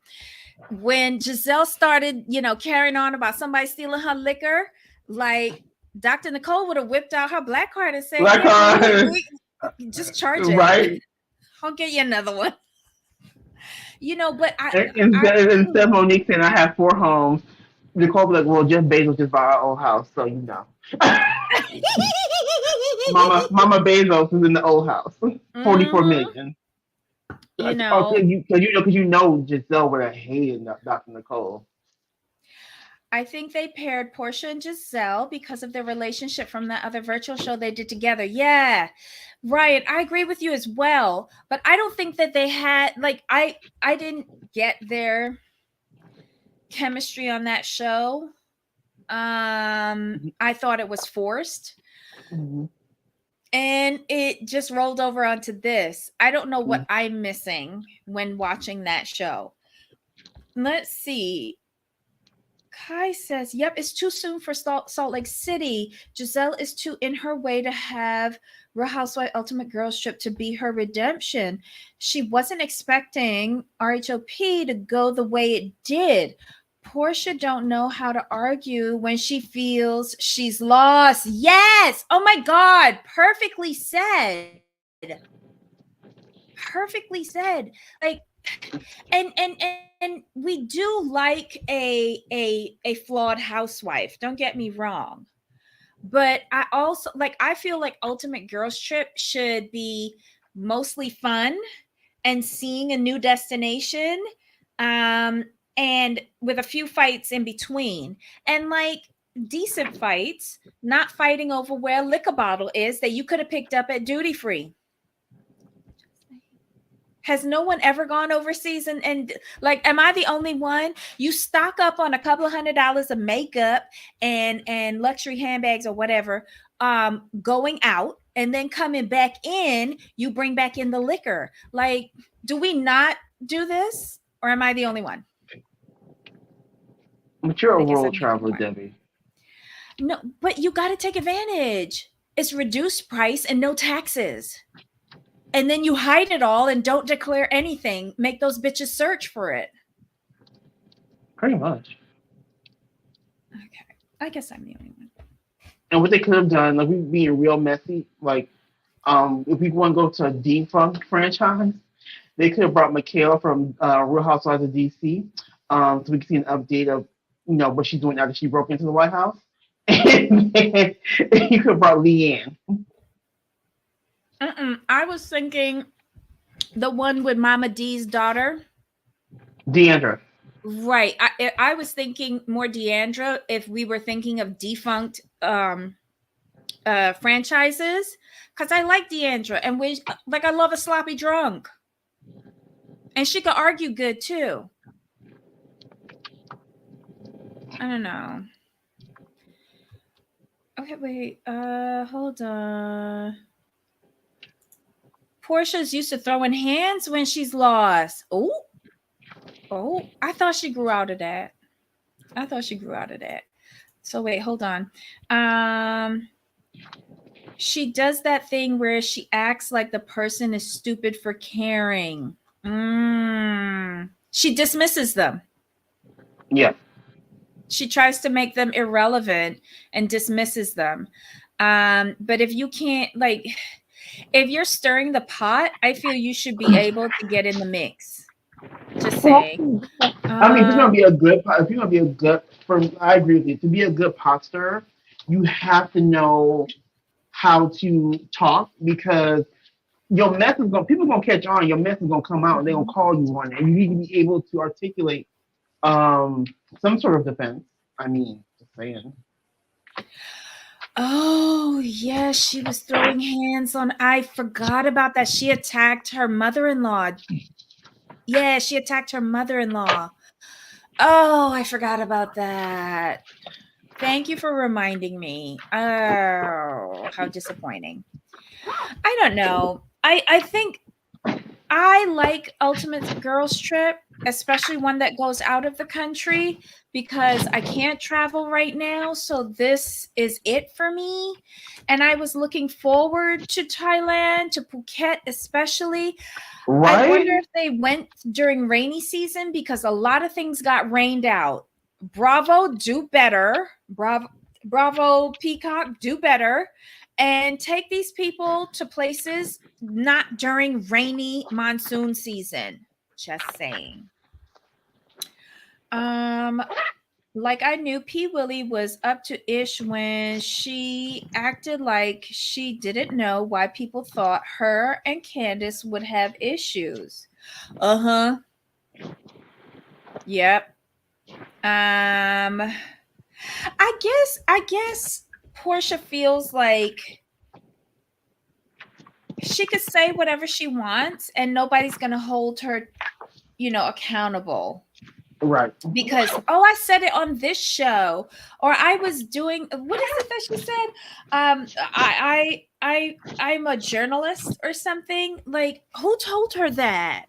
when Giselle started, carrying on about somebody stealing her liquor, like Dr. Nicole would have whipped out her black card and said, just charge it. Right. I'll get you another one. But instead of Monique saying I have 4 homes, Nicole be like, well, Jeff Bezos just bought our old house, so Mama Bezos is in the old house. 44 million. Because Giselle would have hated Dr. Nicole. I think they paired Portia and Giselle because of their relationship from that other virtual show they did together. Yeah, Ryan, I agree with you as well. But I don't think that they had, I didn't get their chemistry on that show. I thought it was forced. Mm-hmm. And it just rolled over onto this. I don't know what I'm missing when watching that show. Let's see. Kai says, yep, it's too soon for Salt Lake City. Giselle is too in her way to have Real Housewives Ultimate Girls Trip to be her redemption. She wasn't expecting RHOP to go the way it did. Portia don't know how to argue when she feels she's lost. Yes. Oh my God. Perfectly said. Perfectly said. And we do like a flawed housewife. Don't get me wrong. But I also I feel like Ultimate Girls Trip should be mostly fun and seeing a new destination. And with a few fights in between, and decent fights, not fighting over where a liquor bottle is that you could have picked up at duty free. Has no one ever gone overseas and like, am I the only one? You stock up on a couple of $100 of makeup and luxury handbags or whatever, going out, and then coming back in, you bring back in the liquor. Like, do we not do this, or am I the only one? But you're a I guess world I'm the only traveler, one. Debbie. No, but you got to take advantage. It's reduced price and no taxes. And then you hide it all and don't declare anything. Make those bitches search for it. Pretty much. Okay. I guess I'm the only one. And what they could have done, like we being real messy, like if we want to go to a defunct franchise, they could have brought Michaela from Real Housewives of DC, so we can see an update of what she's doing after she broke into the White House. And then you could have brought Leanne. I was thinking the one with Mama D's daughter. Deandra. Right. I was thinking more Deandra if we were thinking of defunct franchises, because I like Deandra, and I love a sloppy drunk, and she could argue good too. I don't know. Okay, wait. Hold on. Portia's used to throwing hands when she's lost. Oh, I thought she grew out of that. So wait, hold on. She does that thing where she acts like the person is stupid for caring. She dismisses them. Yeah. She tries to make them irrelevant and dismisses them. But if you can't, like, if you're stirring the pot, I feel you should be able to get in the mix. Just saying. I mean, if it's gonna be a good pot, if you're gonna be a good, I agree with you. To be a good pot stirrer, you have to know how to talk, because your mess is gonna, people gonna catch on. Your mess is gonna come out, and they're gonna call you on it. And you need to be able to articulate some sort of defense. I mean, just saying. Oh, yes, she was throwing hands on. I forgot about that. She attacked her mother-in-law. Yeah, she attacked her mother-in-law. Oh, I forgot about that. Thank you for reminding me. Oh, how disappointing. I don't know. I think I like Ultimate Girls Trip, especially one that goes out of the country, because I can't travel right now. So this is it for me. And I was looking forward to Thailand, to Phuket especially. Right? I wonder if they went during rainy season, because a lot of things got rained out. Bravo, do better. Bravo, Peacock, do better. And take these people to places not during rainy monsoon season. Just saying. Like, I knew P. Willie was up to ish when she acted like she didn't know why people thought her and Candace would have issues. Uh-huh. Yep. I guess Portia feels like she could say whatever she wants and nobody's gonna hold her, accountable. Right. Because, I said it on this show, or I was doing, what is it that she said? I'm a journalist or something. Like, who told her that?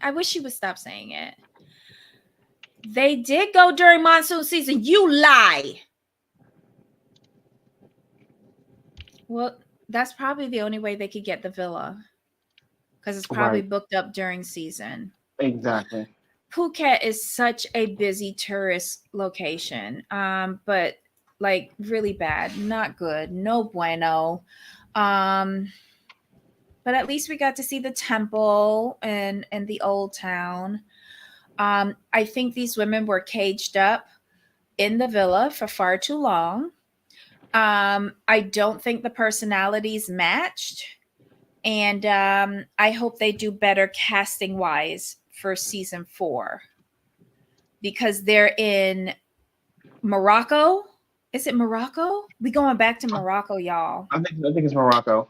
I wish she would stop saying it. They did go during monsoon season. You lie. Well, that's probably the only way they could get the villa, because it's probably booked up during season. Exactly. Phuket is such a busy tourist location, but like really bad, not good, no bueno. But at least we got to see the temple and the old town. I think these women were caged up in the villa for far too long. I don't think the personalities matched. And I hope they do better casting wise for season 4, because they're in Morocco. Is it Morocco? We going back to Morocco, y'all. I think it's Morocco.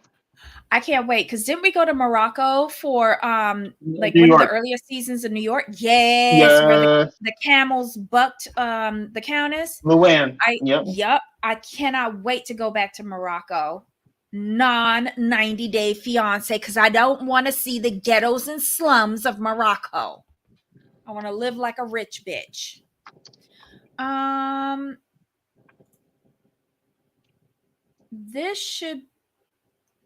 I can't wait because didn't we go to Morocco for like New one of the York. earlier seasons in New York? Yes, where Yes. the camels bucked the countess. Luann. I Yep. Yep, I cannot wait to go back to Morocco. Non 90-day fiance because I don't want to see the ghettos and slums of Morocco. I want to live like a rich bitch. Um this should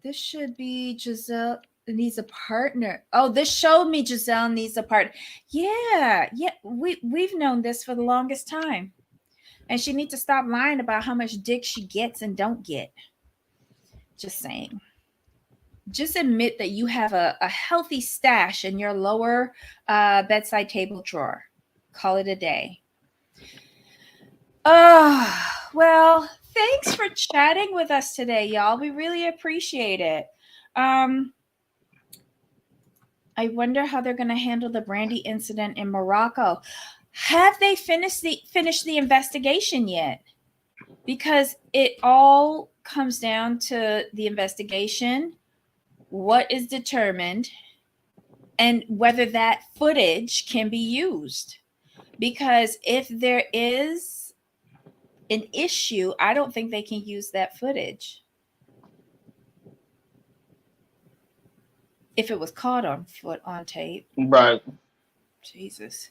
This should be Giselle needs a partner. Oh, this showed me Giselle needs a partner. Yeah, yeah. We've known this for the longest time. And she needs to stop lying about how much dick she gets and don't get. Just saying. Just admit that you have a healthy stash in your lower bedside table drawer. Call it a day. Oh, well, thanks for chatting with us today, y'all. We really appreciate it. I wonder how they're going to handle the Brandy incident in Morocco. Have they finished the investigation yet? Because it all comes down to the investigation, what is determined, and whether that footage can be used. Because if there is an issue, I don't think they can use that footage. If it was caught on tape. Right. Jesus.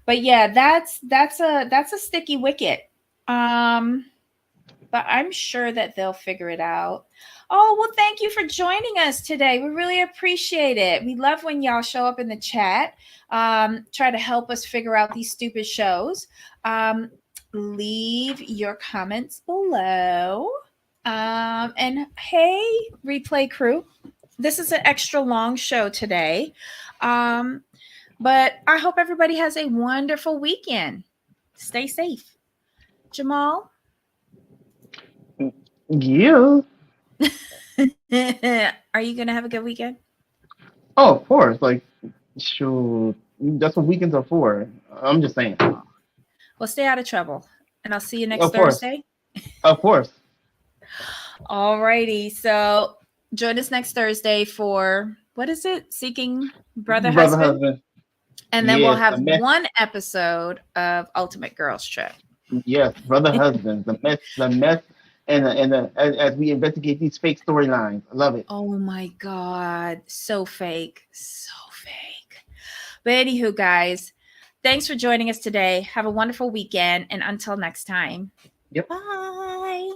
But yeah, that's a sticky wicket. But I'm sure that they'll figure it out. Oh, well, thank you for joining us today. We really appreciate it. We love when y'all show up in the chat, try to help us figure out these stupid shows. Leave your comments below. And hey, replay crew, this is an extra long show today. But I hope everybody has a wonderful weekend. Stay safe. Jamal? Yeah. Are you going to have a good weekend? Oh, of course. Like, shoot. That's what weekends are for. I'm just saying. Well, stay out of trouble. And I'll see you next Of course. Thursday. Of course. All righty. So join us next Thursday for, what is it? Seeking Brother Husband? And then we'll Yes, have one episode of Ultimate Girls Trip. Yes, Brother Husband. The mess, and as we investigate these fake storylines. I love it. Oh my God. So fake. So fake. But anywho, guys, thanks for joining us today. Have a wonderful weekend. And until next time. Yep. Bye.